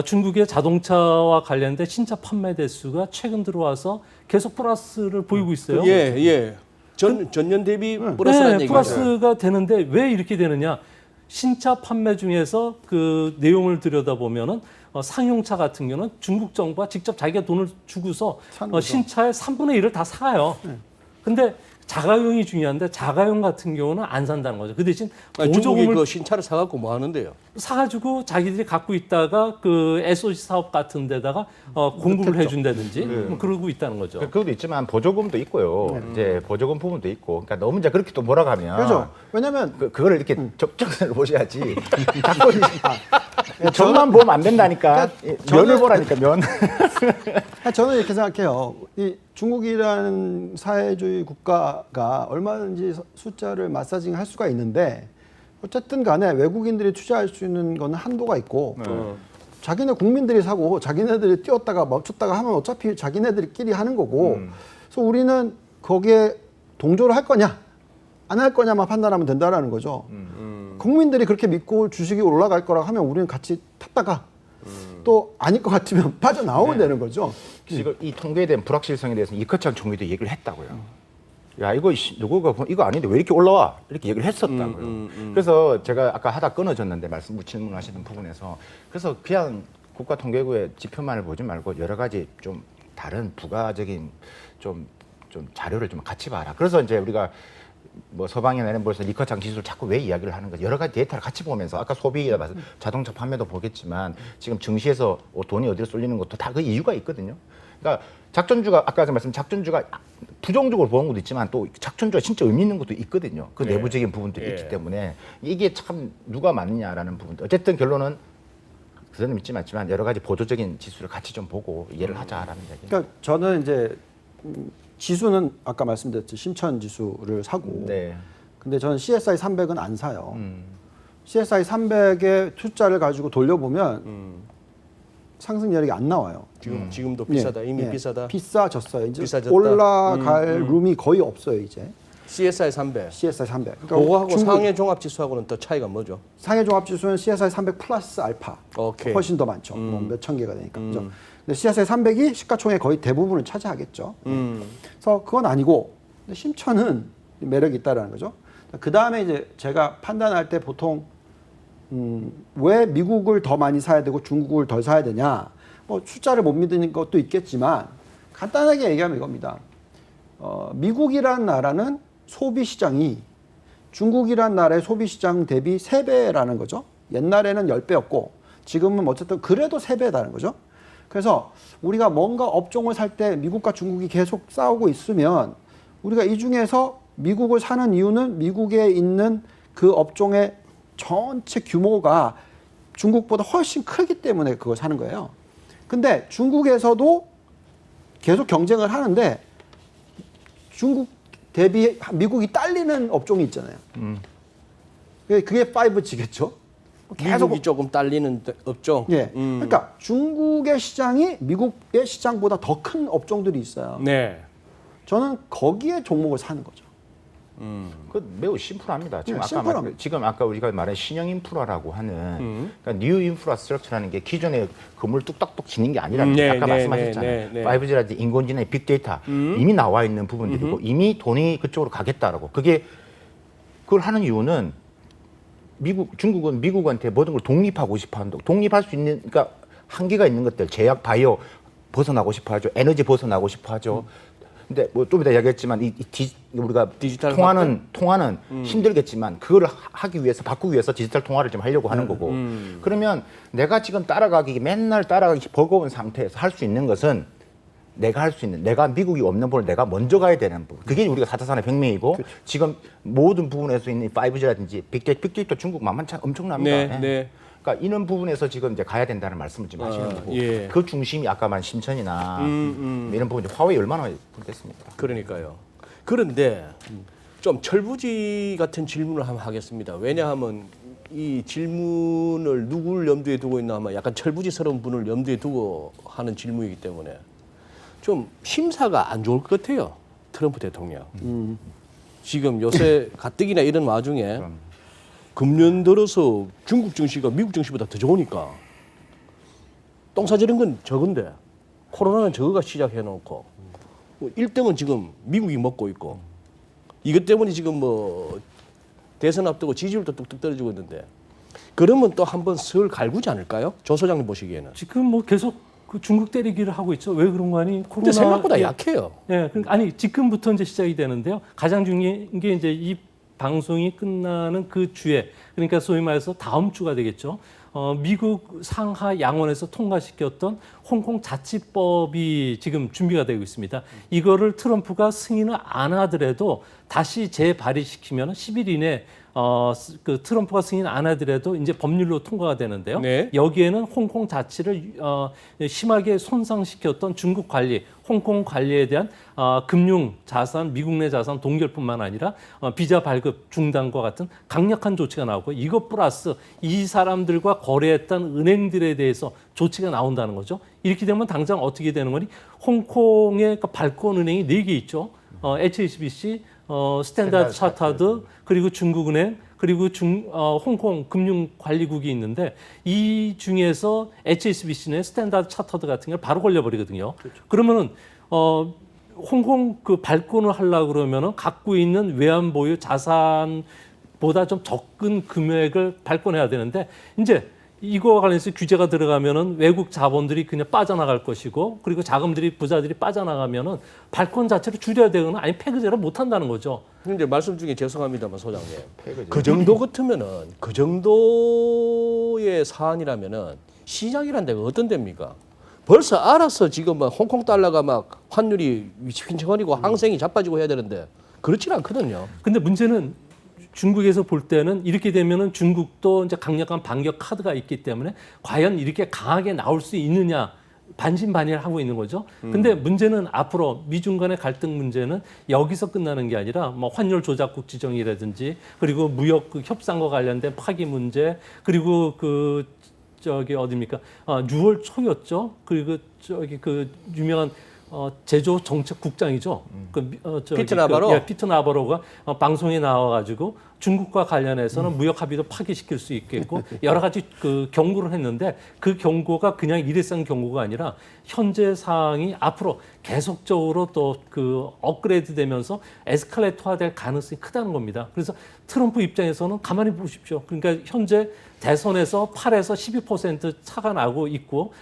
중국의 자동차와 관련된 신차 판매 대수가 최근 들어와서 계속 플러스를 보이고 있어요. 예. 전년 대비 플러스라는 얘기죠. 플러스가 되는데 왜 이렇게 되느냐? 신차 판매 중에서 그 내용을 들여다보면은 상용차 같은 경우는 중국 정부가 직접 자기가 돈을 주고서 사는 거죠. 신차의 3분의 1을 다 사요. 근데 자가용이 중요한데 자가용 같은 경우는 안 산다는 거죠. 그 대신 아니, 중국이 보조금을 그 신차를 사갖고 뭐 하는데요? 사가지고 자기들이 갖고 있다가 그 SOC 사업 같은 데다가 공급을 해준다든지 뭐 그러고 있다는 거죠. 그것도 있지만 보조금도 있고요. 이제 보조금 부분도 있고. 그러니까 너무 이제 그렇게 또 몰아가면. 그렇죠. 왜냐면 그거를 이렇게 적정선을 보셔야지. 자꾸 전만 보면 안 된다니까. 면을 보라니까 면. 저는 이렇게 생각해요. 이 중국이라는 사회주의 국가가 얼마든지 숫자를 마사징할 수가 있는데 어쨌든 간에 외국인들이 투자할 수 있는 거는 한도가 있고 자기네 국민들이 사고 자기네들이 뛰었다가 멈췄다가 하면 어차피 자기네들끼리 하는 거고 그래서 우리는 거기에 동조를 할 거냐 안 할 거냐만 판단하면 된다라는 거죠. 국민들이 그렇게 믿고 주식이 올라갈 거라고 하면 우리는 같이 탔다가 또 아닐 것 같으면 빠져나오면 되는 거죠. 지금 이 통계에 대한 불확실성에 대해서는 이커창 총리도 얘기를 했다고요. 야 이거 누구가 이거 아닌데 왜 이렇게 올라와 이렇게 얘기를 했었다고요. 그래서 제가 아까 하다 끊어졌는데 질문하시는 부분에서 그래서 그냥 국가통계부의 지표만을 보지 말고 여러 가지 좀 다른 부가적인 좀 자료를 좀 같이 봐라. 그래서 이제 우리가 뭐 서방에 내는 벌써 리커창 지수를 자꾸 왜 이야기를 하는 거죠? 여러 가지 데이터를 같이 보면서 아까 소비에 봐서 자동차 판매도 보겠지만 지금 증시에서 돈이 어디로 쏠리는 것도 다 그 이유가 있거든요. 그러니까 작전주가 아까 말씀 작전주가 부정적으로 보는 것도 있지만 또 작전주가 진짜 의미 있는 것도 있거든요. 그 내부적인 부분들이 있기 때문에 이게 참 누가 맞느냐라는 부분도 어쨌든 결론은 그전에 믿지 않지만 여러 가지 보조적인 지수를 같이 좀 보고 이해를 하자라는 얘기. 그러니까 저는 이제 지수는 아까 말씀드렸죠. 심천 지수를 사고. 네. 근데 저는 CSI 300은 안 사요. CSI 300의 투자를 가지고 돌려보면 상승 여력이 안 나와요. 지금도 비싸다. 이미 예, 비싸다. 비싸졌어요. 이제 비싸졌다. 올라갈 룸이 거의 없어요. 이제 CSI 300. CSI 300. 그거하고 중국 상해 종합지수하고는 또 차이가 뭐죠? 상해 종합지수는 CSI 300 플러스 알파. 오케이. 훨씬 더 많죠. 뭐 몇천 개가 되니까. 그죠? 근데 CSI 300이 시가총액 거의 대부분을 차지하겠죠. 그래서 그건 아니고 근데 심천은 매력이 있다라는 거죠. 그 다음에 이제 제가 판단할 때 보통 왜 미국을 더 많이 사야 되고 중국을 덜 사야 되냐? 뭐 숫자를 못 믿는 것도 있겠지만 간단하게 얘기하면 이겁니다. 미국이란 나라는 소비 시장이 중국이란 나라의 소비 시장 대비 3배라는 거죠. 옛날에는 10배였고 지금은 어쨌든 그래도 3배다는 거죠. 그래서 우리가 뭔가 업종을 살 때 미국과 중국이 계속 싸우고 있으면 우리가 이 중에서 미국을 사는 이유는 미국에 있는 그 업종의 전체 규모가 중국보다 훨씬 크기 때문에 그걸 사는 거예요. 근데 중국에서도 계속 경쟁을 하는데 중국 대비 미국이 딸리는 업종이 있잖아요. 그게 5G겠죠. 미국이 조금 딸리는 업종. 예. 그러니까 중국의 시장이 미국의 시장보다 더 큰 업종들이 있어요. 네. 저는 거기에 종목을 사는 거죠. 그 매우 심플합니다. 지금, 네, 심플합니다. 지금 아까 우리가 말한 신형 인프라라고 하는 그러니까 뉴 인프라스트럭처라는 게 기존에 건물 뚝딱뚝 짓는 게 아니라는 게 아까 말씀하셨잖아요. 5G라든지 인공지능, 빅데이터 이미 나와 있는 부분들이고 이미 돈이 그쪽으로 가겠다라고. 그걸 하는 이유는 중국은 미국한테 모든 걸 독립하고 싶어한다. 독립할 수 있는 그러니까 한계가 있는 것들, 제약, 바이오 벗어나고 싶어하죠. 에너지 벗어나고 싶어하죠. 근데 뭐 좀 이따 이야기했지만 우리가 디지털 통화는 힘들겠지만 그거를 하기 위해서 바꾸기 위해서 디지털 통화를 좀 하려고 하는 거고. 그러면 내가 지금 맨날 따라가기 버거운 상태에서 할 수 있는 것은 내가 할 수 있는, 내가 미국이 없는 부분을 내가 먼저 가야 되는 부분. 그게 우리가 4차 산업 혁명이고 그렇죠. 지금 모든 부분에서 있는 5G라든지 빅데이터 중국 만만치 엄청납니다. 네, 예. 네. 그러니까 이런 부분에서 지금 이제 가야 된다는 말씀을 지금 하시는 거고 예. 그 중심이 아까 말한 심천이나 이런 부분 화웨이 얼마나 됐습니까? 그러니까요. 그런데 좀 철부지 같은 질문을 한번 하겠습니다. 왜냐하면 이 질문을 누구를 염두에 두고 있나 하면 약간 철부지스러운 분을 염두에 두고 하는 질문이기 때문에 좀 심사가 안 좋을 것 같아요. 트럼프 대통령. 지금 요새 가뜩이나 이런 와중에 금년 들어서 중국 증시가 미국 증시보다 더 좋으니까 똥 싸지는 건 적은데 코로나는 저거가 시작해놓고 1등은 지금 미국이 먹고 있고 이것 때문에 지금 뭐 대선 앞두고 지지율도 뚝뚝 떨어지고 있는데 그러면 또 한번 슬 갈구지 않을까요? 조 소장님 보시기에는. 지금 뭐 계속 그 중국 때리기를 하고 있죠. 왜 그런 거 아니? 근데 생각보다 약해요. 예, 그러니까 아니 지금부터 이제 시작이 되는데요. 가장 중요한 게 이제 이 방송이 끝나는 그 주에, 그러니까 소위 말해서 다음 주가 되겠죠. 미국 상하 양원에서 통과시켰던 홍콩 자치법이 지금 준비가 되고 있습니다. 이거를 트럼프가 승인을 안 하더라도 다시 재발의시키면 10일 이내 그 트럼프가 승인 안 하더라도 이제 법률로 통과가 되는데요. 네. 여기에는 홍콩 자치를 심하게 손상시켰던 중국 관리, 홍콩 관리에 대한 금융 자산, 미국 내 자산 동결뿐만 아니라 비자 발급 중단과 같은 강력한 조치가 나오고 이것 플러스 이 사람들과 거래했던 은행들에 대해서 조치가 나온다는 거죠. 이렇게 되면 당장 어떻게 되는 거니? 홍콩의 그 발권 은행이 4개 있죠. HSBC, 스탠다드 차타드, 그리고 중국은행, 그리고 홍콩 금융관리국이 있는데 이 중에서 HSBC나 스탠다드 차타드 같은 걸 바로 걸려버리거든요. 그렇죠. 그러면은 홍콩 그 발권을 하려고 그러면은 갖고 있는 외환 보유 자산보다 좀 적은 금액을 발권해야 되는데 이제 이거와 관련해서 규제가 들어가면은 외국 자본들이 그냥 빠져나갈 것이고 그리고 자금들이 부자들이 빠져나가면은 발권 자체를 줄여야 되거나 아니 폐기제를 못 한다는 거죠. 근데 말씀 중에 죄송합니다만 소장님. 폐거죠. 그 정도 같으면은 그 정도의 사안이라면은 시장이란 데가 어떤 데입니까? 벌써 알아서 지금 막 홍콩 달러가 막 환율이 휘청거리고 항생이 자빠지고 해야 되는데 그렇진 않거든요. 근데 문제는 중국에서 볼 때는 이렇게 되면은 중국도 이제 강력한 반격 카드가 있기 때문에 과연 이렇게 강하게 나올 수 있느냐 반신반의를 하고 있는 거죠. 근데 문제는 앞으로 미중 간의 갈등 문제는 여기서 끝나는 게 아니라 뭐 환율 조작국 지정이라든지 그리고 무역 그 협상과 관련된 파기 문제 그리고 그 저기 어디입니까? 6월 초였죠. 그리고 저기 그 유명한 제조 정책 국장이죠. 피터 나바로? 피터 나바로가 방송에 나와가지고 중국과 관련해서는 무역 합의도 파기시킬 수 있겠고 여러 가지 그 경고를 했는데 그 경고가 그냥 일회성 경고가 아니라 현재 상황이 앞으로 계속적으로 또 그 업그레이드 되면서 에스컬레이터화될 가능성이 크다는 겁니다. 그래서 트럼프 입장에서는 가만히 보십시오. 그러니까 현재 대선에서 8에서 12% 차가 나고 있고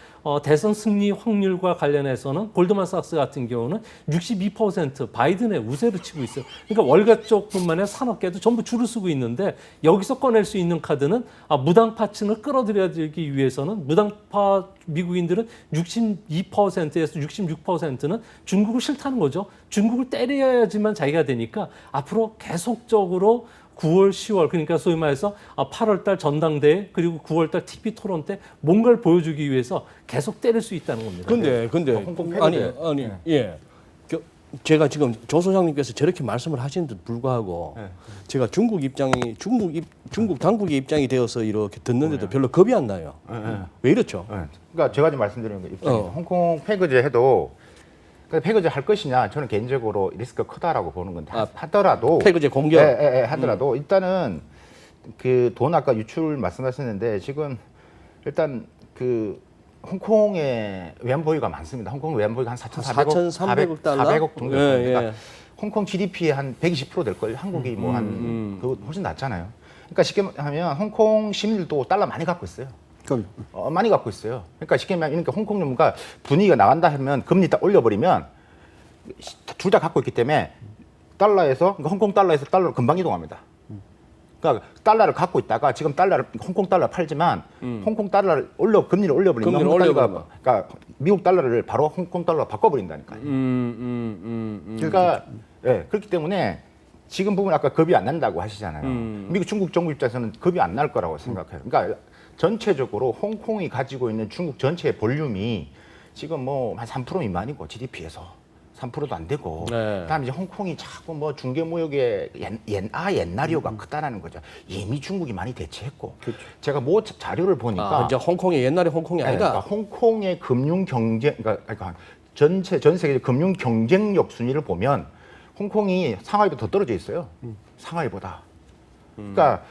대선 승리 확률과 관련해서는 골드만삭스 같은 경우는 62% 바이든의 우세를 치고 있어요. 그러니까 월가 쪽뿐만 아니라 산업계도 전부 줄을 쓰고 있는데 여기서 꺼낼 수 있는 카드는 무당파층을 끌어들여기 위해서는 무당파 미국인들은 62%에서 66%는 중국을 싫다는 거죠. 중국을 때려야지만 자기가 되니까 앞으로 계속적으로 9월, 10월 그러니까 소위 말해서 8월달 전당대회 그리고 9월달 TV 토론 때 뭔가를 보여주기 위해서 계속 때릴 수 있다는 겁니다. 근데 홍콩 아니 폐거제. 예. 제가 지금 조 소장님께서 저렇게 말씀을 하시는데도 불구하고 제가 중국 당국의 입장이 되어서 이렇게 듣는데도 별로 겁이 안 나요. 왜 이렇죠? 네. 그러니까 제가 지금 말씀드리는 거 입장이 홍콩 폐거제 해도 폐거제 할 것이냐 저는 개인적으로 리스크가 크다라고 보는 건데 하더라도 폐거제 공격 하더라도 일단은 그 돈 아까 유출 말씀하셨는데 지금 일단 그 홍콩의 외환 보유가 많습니다. 홍콩 외환 보유가 한 4,300억 달러? 400억 정도. 예, 그러니까 예. 홍콩 GDP의 한 120% 될 걸. 한국이 뭐 한 그 훨씬 낮잖아요. 그러니까 쉽게 하면 홍콩 시민들도 달러 많이 갖고 있어요. 그럼 많이 갖고 있어요. 그러니까 쉽게 말하면 그러니까 홍콩 정부가 분위기가 나간다 하면 금리 딱 올려버리면 둘 다 갖고 있기 때문에 달러에서 그러니까 홍콩 달러에서 달러로 금방 이동합니다. 그러니까 달러를 갖고 있다가 지금 달러를 홍콩 달러 팔지만 홍콩 달러를 금리를 올려버리면 금리를 홍콩 달러가 올려버리면. 그러니까 미국 달러를 바로 홍콩 달러로 바꿔버린다니까요. 그러니까 예, 그렇기 때문에 지금 부분 아까 겁이 안 난다고 하시잖아요. 미국 중국 정부 입장에서는 겁이 안 날 거라고 생각해요. 그러니까 전체적으로 홍콩이 가지고 있는 중국 전체의 볼륨이 지금 뭐 한 3% 미만이고 GDP에서 3%도 안 되고 네. 그다음에 이제 홍콩이 자꾸 뭐 중개 무역의 옛날이요가 크다라는 거죠. 이미 중국이 많이 대체했고 제가 뭐 자료를 보니까 이제 홍콩이 옛날에 홍콩이 네, 아니다. 그러니까 홍콩의 금융 경쟁 그러니까 전 세계 금융 경쟁력 순위를 보면 홍콩이 상하이보다 더 떨어져 있어요. 상하이보다. 그러니까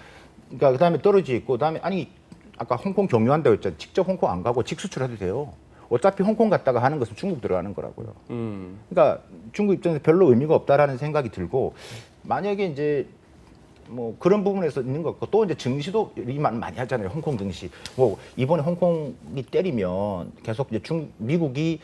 그다음에 떨어져 있고 그다음에 아니 아까 홍콩 경유한다고 했잖아요. 직접 홍콩 안 가고 직수출해도 돼요. 어차피 홍콩 갔다가 하는 것은 중국 들어가는 거라고요. 그러니까 중국 입장에서 별로 의미가 없다라는 생각이 들고 만약에 이제 뭐 그런 부분에서 있는 것 같고 또 이제 증시도 많이 하잖아요. 홍콩 증시. 뭐 이번에 홍콩이 때리면 계속 이제 미국이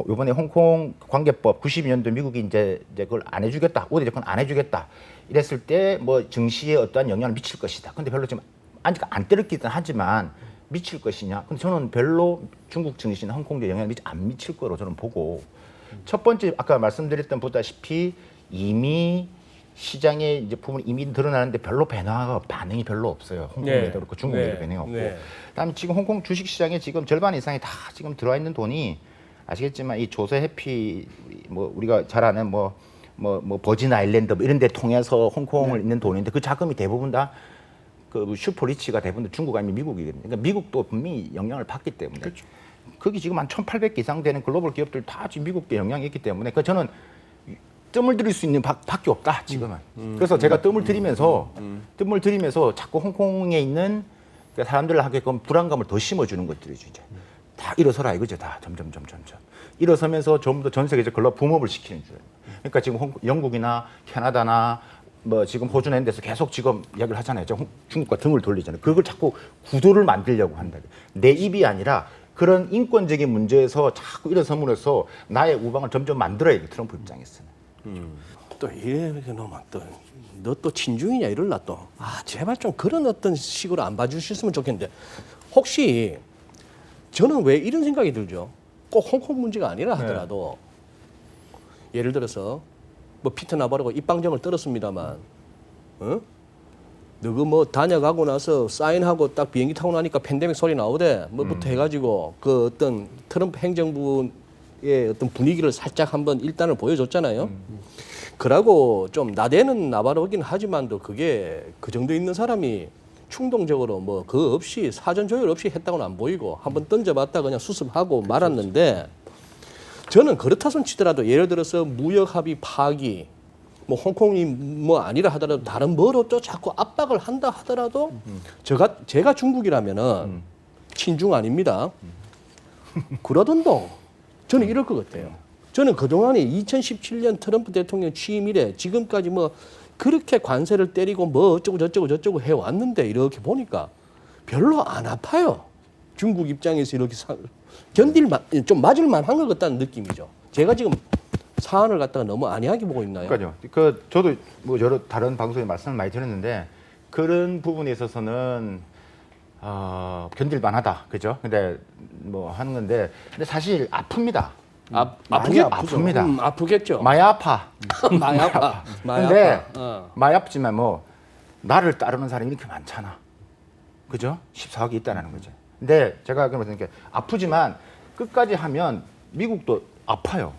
이번에 홍콩 관계법 92년도 미국이 이제 그걸 안 해주겠다. 우리 그건 안 해주겠다. 이랬을 때 뭐 증시에 어떠한 영향을 미칠 것이다. 근데 별로 지금 아직 안 때렸긴 하지만 미칠 것이냐? 근데 저는 별로 중국 증시나 홍콩에 영향을 안 미칠 거로 저는 보고 첫 번째 아까 말씀드렸던 보다시피 이미 시장에 이제 부분이 이미 드러나는데 별로 반응이 별로 없어요. 홍콩에도 그렇고 중국에도 반응이 없고. 그다음에 지금 홍콩 주식 시장에 지금 절반 이상이 다 지금 들어와 있는 돈이 아시겠지만 이 조세 회피 뭐 우리가 잘 아는 뭐 버진 아일랜드 뭐 이런 데 통해서 홍콩을 있는 돈인데 그 자금이 대부분 다 그 슈퍼리치가 대부분 중국 아니면 미국이거든요. 그러니까 미국도 분명히 영향을 받기 때문에. 그렇죠. 거기 지금 한 1,800개 이상 되는 글로벌 기업들 다 지금 미국계 영향이 있기 때문에 그 저는 뜸을 들일 수 있는 밖에 없다 지금은. 그래서 제가 뜸을 들이면서 자꾸 홍콩에 있는 사람들을 하게끔 불안감을 더 심어주는 것들이죠. 이제 다 일어서라 이거죠. 다 점점 일어서면서 전부 더 전 세계적 글로벌 붐업을 시키는 줄. 그러니까 지금 영국이나 캐나다나 뭐 지금 호주나 이런 데서 계속 지금 이야기를 하잖아요. 중국과 등을 돌리잖아요. 그걸 자꾸 구도를 만들려고 한다. 내 입이 아니라 그런 인권적인 문제에서 자꾸 일어섬으로써 나의 우방을 점점 만들어야 돼. 트럼프 입장에서는. 또 이렇게 놓으면 너 또 친중이냐 이럴라 또. 제발 좀 그런 어떤 식으로 안 봐주셨으면 좋겠는데 혹시 저는 왜 이런 생각이 들죠. 꼭 홍콩 문제가 아니라 하더라도 예를 들어서 뭐 피터 나바로가 입방정을 떨었습니다만, 너그 뭐 다녀가고 나서 사인하고 딱 비행기 타고 나니까 팬데믹 소리 나오대 뭐부터 해가지고 그 어떤 트럼프 행정부의 어떤 분위기를 살짝 한번 일단을 보여줬잖아요. 그러고 좀 나대는 나바로긴 하지만도 그게 그 정도 있는 사람이 충동적으로 뭐 그 없이 사전 조율 없이 했다고는 안 보이고 한번 던져봤다 그냥 수습하고 말았는데. 저는 그렇다 손 치더라도 예를 들어서 무역 합의 파기, 뭐 홍콩이 뭐 아니라 하더라도 다른 뭐로 또 자꾸 압박을 한다 하더라도 제가 중국이라면은 친중 아닙니다. 그러던도 저는 이럴 것 같아요. 저는 그동안에 2017년 트럼프 대통령 취임 이래 지금까지 뭐 그렇게 관세를 때리고 뭐 어쩌고 저쩌고 해왔는데 이렇게 보니까 별로 안 아파요. 중국 입장에서 이렇게 좀 맞을만 한 것 같다는 느낌이죠. 제가 지금 사안을 갖다가 너무 안이하게 보고 있나요? 그러니까요. 저도 뭐 여러 다른 방송에 말씀을 많이 드렸는데 그런 부분에 있어서는 견딜만하다, 그죠? 근데 뭐 하는 건데, 근데 사실 아픕니다. 아픕니다. 아프겠죠. 많이 아파. 많이 아파. 근데 많이 아프지만 뭐 나를 따르는 사람이 이렇게 많잖아, 그죠? 14억이 있다는 거죠. 근데 제가 그러면서 이렇게 아프지만 끝까지 하면 미국도 아파요.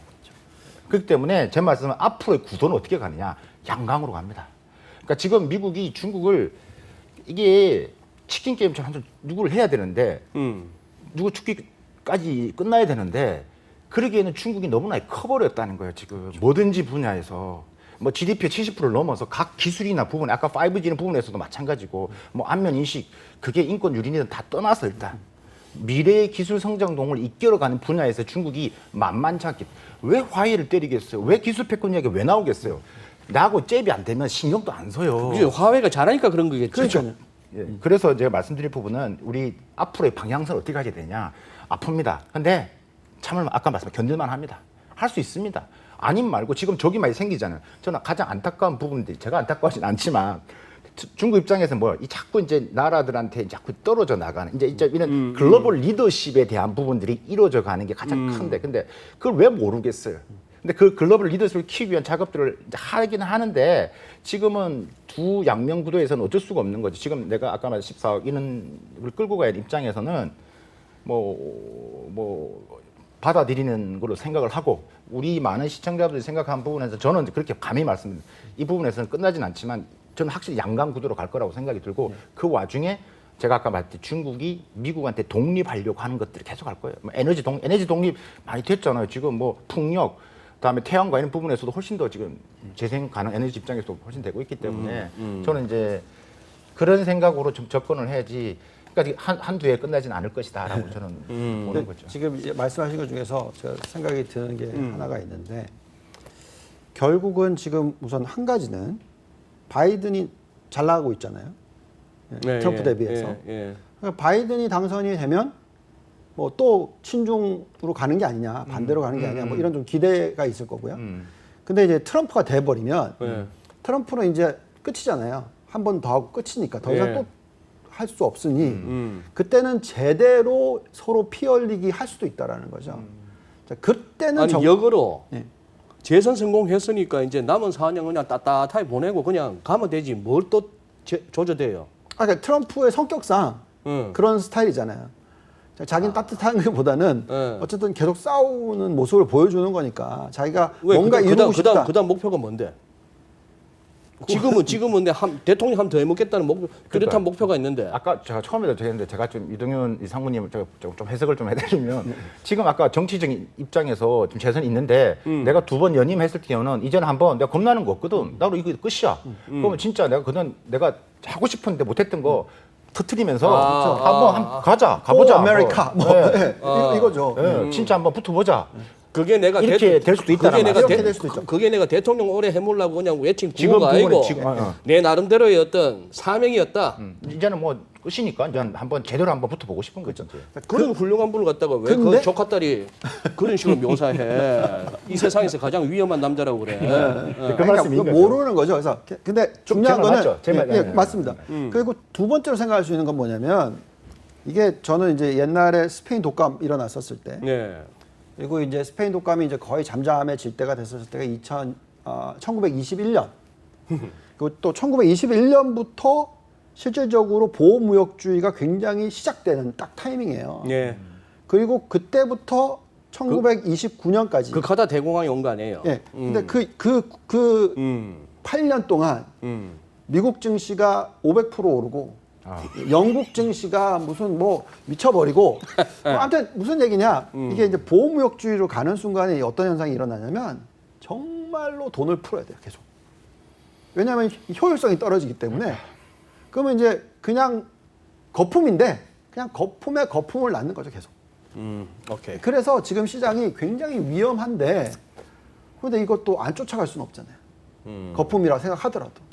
그렇기 때문에 제 말씀은 앞으로의 구도는 어떻게 가느냐, 양강으로 갑니다. 그러니까 지금 미국이 중국을 이게 치킨 게임처럼 누구를 해야 되는데 누구 죽기까지 끝나야 되는데 그러기에는 중국이 너무나 커버렸다는 거예요. 지금 뭐든지 분야에서 뭐 GDP의 70%를 넘어서 각 기술이나 부분, 아까 5G는 부분에서도 마찬가지고 뭐 안면 인식, 그게 인권 유린이든 다 떠나서 일단 미래의 기술 성장동을 이끌어가는 분야에서 중국이 만만치 않게 왜 화웨이를 때리겠어요? 왜 기술 패권 이야기가 왜 나오겠어요? 나하고 잽이 안 되면 신경도 안 써요. 화웨이가 잘하니까 그런 거겠죠. 그렇죠. 예. 그래서 제가 말씀드릴 부분은 우리 앞으로의 방향성을 어떻게 하게 되냐, 아픕니다. 근데 참을 아까 말씀 견딜만 합니다. 할 수 있습니다. 아님 말고 지금 저기 많이 생기잖아요. 저는 가장 안타까운 부분들이, 제가 안타까워하진 않지만 중국 입장에서 뭐 이 자꾸 이제 나라들한테 자꾸 떨어져 나가는 이제 이런 글로벌 리더십에 대한 부분들이 이루어져 가는 게 가장 큰데 근데 그걸 왜 모르겠어요. 근데 그 글로벌 리더십을 키우기 위한 작업들을 이제 하긴 하는데 지금은 두 양면 구도에서는 어쩔 수가 없는 거죠. 지금 내가 아까 말한 14억 이런 걸 끌고 가야 할 입장에서는 뭐 받아들이는 걸로 생각을 하고 우리 많은 시청자분들이 생각한 부분에서 저는 그렇게 감히 말씀드립니다. 이 부분에서는 끝나진 않지만 저는 확실히 양강 구도로 갈 거라고 생각이 들고 그 와중에 제가 아까 말했듯이 중국이 미국한테 독립하려고 하는 것들이 계속 할 거예요. 뭐 에너지 독립 많이 됐잖아요. 지금 뭐 풍력 그다음에 태양과 이런 부분에서도 훨씬 더 지금 재생 가능 에너지 입장에서도 훨씬 되고 있기 때문에 저는 이제 그런 생각으로 좀 접근을 해야지. 그러니까 한두 해에 끝나진 않을 것이다라고 저는 보는 거죠. 지금 이제 말씀하신 것 중에서 제가 생각이 드는 게 하나가 있는데 결국은 지금 우선 한 가지는 바이든이 잘 나가고 있잖아요. 네, 트럼프 대비해서. 예. 그러니까 바이든이 당선이 되면 뭐 또 친중으로 가는 게 아니냐, 반대로 가는 게 아니냐, 뭐 이런 좀 기대가 있을 거고요. 근데 이제 트럼프가 돼버리면 트럼프는 이제 끝이잖아요. 한 번 더 하고 끝이니까 더 이상 또 할 수 없으니 그때는 제대로 서로 피 흘리기 할 수도 있다라는 거죠. 자, 그때는 아니 역으로 네. 재선 성공했으니까 이제 남은 4년 그냥 따뜻하게 보내고 그냥 가면 되지 뭘 또 조져대요. 그러니까 트럼프의 성격상 그런 스타일이잖아요. 자기는 따뜻한 것보다는 어쨌든 계속 싸우는 모습을 보여주는 거니까 자기가 뭔가 이루고 싶다. 그다음 목표가 뭔데? 지금은 내 대통령 한 더 해먹겠다는 뚜렷한 목표가 있는데. 아까 제가 처음에도 얘기했는데 제가 좀 이동현 이상무님 좀 해석을 좀 해드리면 지금 아까 정치적인 입장에서 좀 재선이 있는데 내가 2번 연임했을 경우는 이제는 한번 내가 겁나는 거 없거든. 나로 이거 끝이야. 그러면 진짜 내가 그전 내가 하고 싶은데 못했던 거 터트리면서 한번 가보자. 아메리카 뭐 네. 이거죠. 진짜 한번 붙어보자. 그게 내가 이렇게 될 수도 있다는 그게 이렇게 될 수도 있죠. 그게 내가 대통령 오래 해보려고 그냥 외친 지금 구호가 아니고 지금 내 나름대로의 어떤 사명이었다. 이제는 뭐 끝이니까 이제 한번 제대로 한번 붙어보고 싶은 거죠. 그런 훌륭한 분을 갖다가 왜 그 조카딸이 그런 식으로 묘사해? 이 세상에서 가장 위험한 남자라고 그래. 그 말씀인 거죠. 모르는 거죠. 그래서 근데 중요한 거는 맞죠? 제 말, 예, 맞습니다. 그리고 두 번째로 생각할 수 있는 건 뭐냐면 이게 저는 이제 옛날에 스페인 독감 일어났었을 때 네. 그리고 이제 스페인 독감이 이제 거의 잠잠해질 때가 됐었을 때가 1921년. 그리고 또 1921년부터 실질적으로 보호무역주의가 굉장히 시작되는 딱 타이밍이에요. 예. 그리고 그때부터 1929년까지. 극하다 대공황이 온 거 아니에요? 예. 근데 그 8년 동안 미국 증시가 500% 오르고 영국 증시가 무슨 뭐 미쳐버리고 아무튼 무슨 얘기냐 이게 이제 보호무역주의로 가는 순간에 어떤 현상이 일어나냐면 정말로 돈을 풀어야 돼요 계속. 왜냐하면 효율성이 떨어지기 때문에 그러면 이제 그냥 거품인데 그냥 거품에 거품을 낳는 거죠 계속. 오케이. 그래서 지금 시장이 굉장히 위험한데 그런데 이것도 안 쫓아갈 수는 없잖아요. 거품이라 생각하더라도.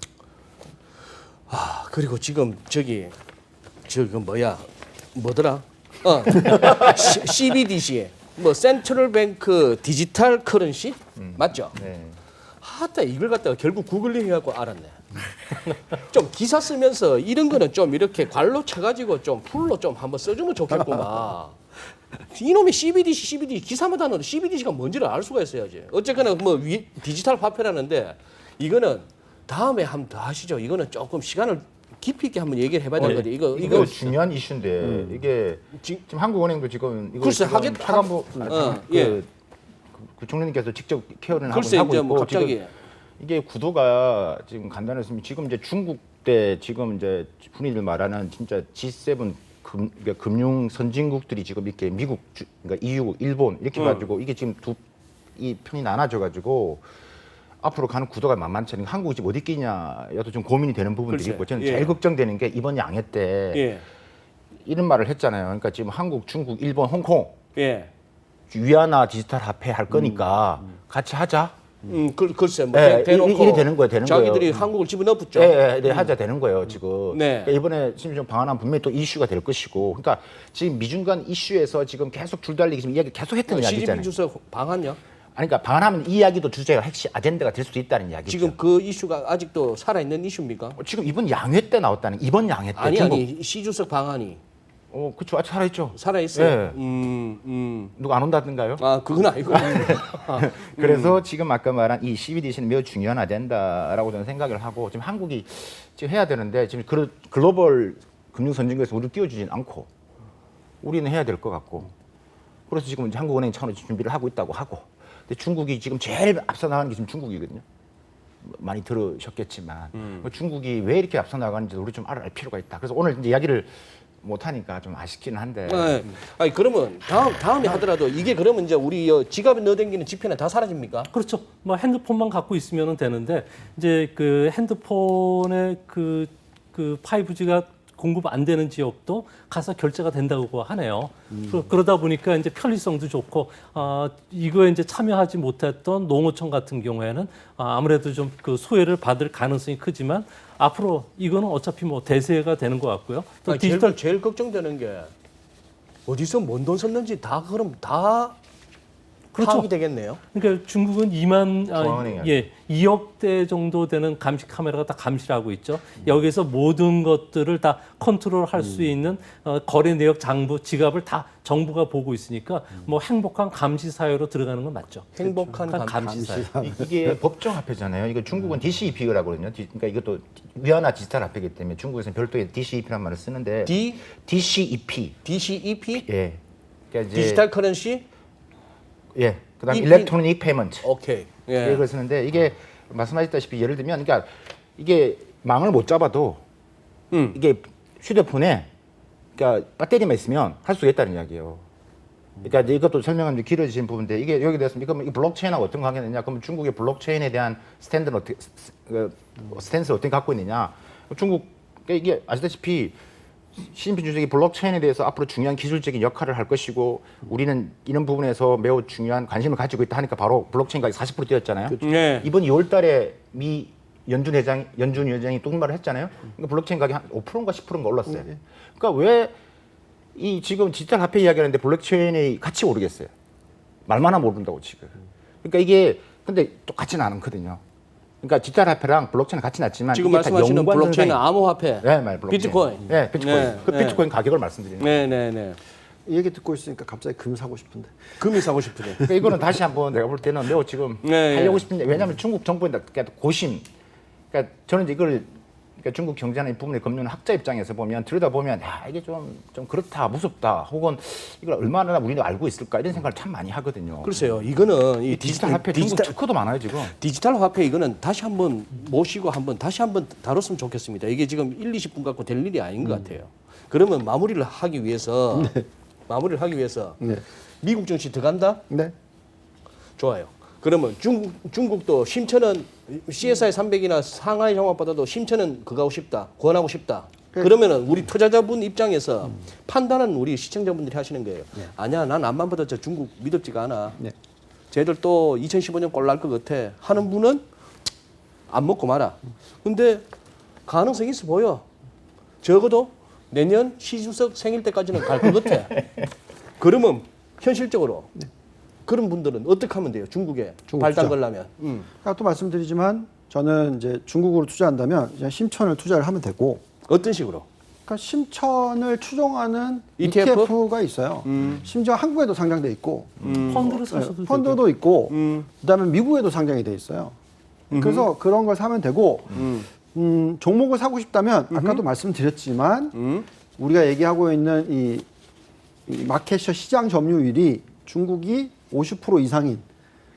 아 그리고 지금 저기 뭐더라? CBDC 뭐 센트럴 뱅크 디지털 커런시 맞죠? 네. 하다 이걸 갖다가 결국 구글링 해갖고 알았네. 좀 기사 쓰면서 이런 거는 좀 이렇게 관로 쳐가지고 좀 풀로 좀 한번 써주면 좋겠구만. 이놈의 CBDC 기사마다는 CBDC가 뭔지를 알 수가 있어야지. 어쨌거나 뭐 디지털 화폐라는데 이거는 다음에 한번 더 하시죠. 이거는 조금 시간을 깊이 있게 한번 얘기를 해봐야 되거든요. 이거 중요한 이슈인데 이게 지금 한국은행도 지금 이거 글쎄, 지금 하겠다. 차관부 예. 그 총리님께서 직접 케어를 글쎄, 하고 이제 있고 뭐 갑자기. 지금 이게 구도가 지금 간단했으면 지금 이제 중국 때 지금 이제 흔히들 말하는 진짜 G7 그러니까 금융 선진국들이 지금 이렇게 미국 그러니까 EU, 일본 이렇게 가지고 이게 지금 이 편이 나눠져 가지고 앞으로 가는 구도가 만만치 않은 한국이 지금 어디 끼냐여도 좀 고민이 되는 부분들이 글쎄, 있고 저는 예. 제일 걱정되는 게 이번 양회 때 예. 이런 말을 했잖아요. 그러니까 지금 한국, 중국, 일본, 홍콩 예. 위안화 디지털 화폐 할 거니까 같이 하자. 글쎄 뭐 예, 대놓고 일이 되는 거예요, 되는 자기들이 거예요. 한국을 집어넣었죠. 네, 하자 되는 거예요 지금. 네. 그러니까 이번에 심지어 방한하면 분명히 또 이슈가 될 것이고, 그러니까 지금 미중 간 이슈에서 지금 계속 줄달리기 지금 이야기 계속 했던 이야기 시진핑 있잖아요. 주석 방한요? 아니, 그러니까 반하면 이 이야기도 주제가 핵심 아젠다가 될 수도 있다는 이야기죠. 지금 그 이슈가 아직도 살아있는 이슈입니까? 지금 이번 양회 때 나왔다는 이번 양회 때 아니 시주석 방안이 그렇죠. 아직 살아있죠. 살아있어요. 예. 누가 안 온다든가요? 아 그건 아니고. 그래서 지금 아까 말한 이 CBDC는 매우 중요한 아젠다라고 저는 생각을 하고 지금 한국이 지금 해야 되는데 지금 글로벌 금융 선진국에서 우리를 띄워주진 않고 우리는 해야 될 것 같고 그래서 지금 이제 한국은행 차원에서 준비를 하고 있다고 하고 근데 중국이 지금 제일 앞서 나가는 게 지금 중국이거든요. 많이 들으셨겠지만 중국이 왜 이렇게 앞서 나가는지 우리 좀 알 필요가 있다. 그래서 오늘 이제 이야기를 못하니까 좀 아쉽기는 한데. 네. 아니 그러면 다음에 하더라도 이게 그러면 이제 우리 지갑에 넣어댕기는 지폐는 다 사라집니까? 그렇죠. 뭐 핸드폰만 갖고 있으면 되는데 이제 그 핸드폰에 그 5G가 공급 안 되는 지역도 가서 결제가 된다고 하네요. 그러다 보니까 이제 편리성도 좋고 이거에 이제 참여하지 못했던 농어촌 같은 경우에는 아무래도 좀 그 소외를 받을 가능성이 크지만 앞으로 이거는 어차피 뭐 대세가 되는 것 같고요. 또 아니, 디지털 제일 걱정되는 게 어디서 뭔 돈 썼는지 다 그럼 다 그렇죠. 파악이 되겠네요. 그러니까 중국은 중앙은행이 2억 대 정도 되는 감시 카메라가 다 감시를 하고 있죠. 여기서 모든 것들을 다 컨트롤할 수 있는 거래 내역 장부, 지갑을 다 정부가 보고 있으니까 뭐 행복한 감시 사회로 들어가는 건 맞죠. 행복한 감시 사회. 이게 법정 화폐잖아요. 이거 중국은 DCEP라고 그러거든요. 그러니까 이것도 위안화 디지털 화폐이기 때문에 중국에서는 별도의 DCEP라는 말을 쓰는데 DCEP. DCEP? 예. 그러니까 이제 디지털 커런시? 예. 그다음 EP? 일렉트로닉 페이먼트. 오케이. 예. 이걸 쓰는데 이게 말씀하셨다시피 예를 들면 그러니까 이게 망을 못 잡아도 이게 휴대폰에 그러니까 배터리만 있으면 할 수가 있다는 이야기예요. 그러니까 이제 이것도 설명하면 길어지신 부분인데 이게 여기 됐습니다. 그러면 이 블록체인하고 어떤 관계가 있느냐? 그러면 중국의 블록체인에 대한 스탠스는 어떻게 갖고 있느냐? 중국 그러니까 이게 아시다시피 시진핑 주석이 블록체인에 대해서 앞으로 중요한 기술적인 역할을 할 것이고 우리는 이런 부분에서 매우 중요한 관심을 가지고 있다 하니까 바로 블록체인 가격이 40% 뛰었잖아요. 네. 이번 2월달에 미 연준 위원장이 뚱말을 했잖아요. 그러니까 블록체인 가격이 한 5%인가 10%인가 올랐어요. 그러니까 왜 이 지금 디지털 화폐 이야기하는데 블록체인이 같이 오르겠어요. 말만 하면 오른다고 지금. 그러니까 이게 근데 똑같지는 않거든요. 그러니까 디지털 화폐랑 블록체인은 같이 났지만 지금 이게 다 말씀하시는 연관 블록체인은 현상이- 암호화폐, 네, 말 블록체인. 비트코인. 네, 비트코인. 네, 그 네. 비트코인 가격을 말씀드리는 거예요. 네네네. 이 얘기 듣고 있으니까 갑자기 금 사고 싶은데. 금이 사고 싶으네. 그러니까 이거는 다시 한번 내가 볼 때는 매우 지금 네, 하려고 싶은데 왜냐하면 중국 정부의 고심. 그러니까 저는 이제 이걸 그러니까 중국 경제나 이 부분을 검토하는 학자 입장에서 보면 들여다보면 야 이게 좀 그렇다 무섭다 혹은 이걸 얼마나 우리는 알고 있을까 이런 생각을 참 많이 하거든요. 글쎄요. 이거는 이 디지털 화폐 중국 특허도 많아요 지금. 디지털 화폐 이거는 다시 한번 모시고 다시 한번 다뤘으면 좋겠습니다. 이게 지금 20분 갖고 될 일이 아닌 것 같아요. 그러면 마무리를 하기 위해서 네. 미국 증시 들어간다? 네. 좋아요. 그러면 중국도 심천은 CSI 300이나 상하이 종합보다도 심천은 그거 하고 싶다, 권하고 싶다. 그러면은 우리 투자자분 입장에서 판단은 우리 시청자분들이 하시는 거예요. 아니야, 난 앞만 봐도 저 중국 믿었지가 않아. 네. 쟤들 또 2015년 꼴 날 것 같아. 하는 분은 안 먹고 말아. 근데 가능성이 있어 보여. 적어도 내년 시주석 생일 때까지는 갈 것 같아. 그러면 현실적으로 그런 분들은 어떻게 하면 돼요? 중국에 중국 발단 투자. 걸려면. 아까 또 말씀드리지만 저는 이제 중국으로 투자한다면 그냥 심천을 투자를 하면 되고, 어떤 식으로? 그러니까 심천을 추종하는 ETF? ETF가 있어요. 심지어 한국에도 상장돼 있고, 펀드를 사셔도 되고. 펀드도 있고, 그다음에 미국에도 상장이 돼 있어요. 그래서 그런 걸 사면 되고, 종목을 사고 싶다면 아까도 말씀드렸지만 우리가 얘기하고 있는 이 마켓셔 시장 점유율이 중국이 50% 이상인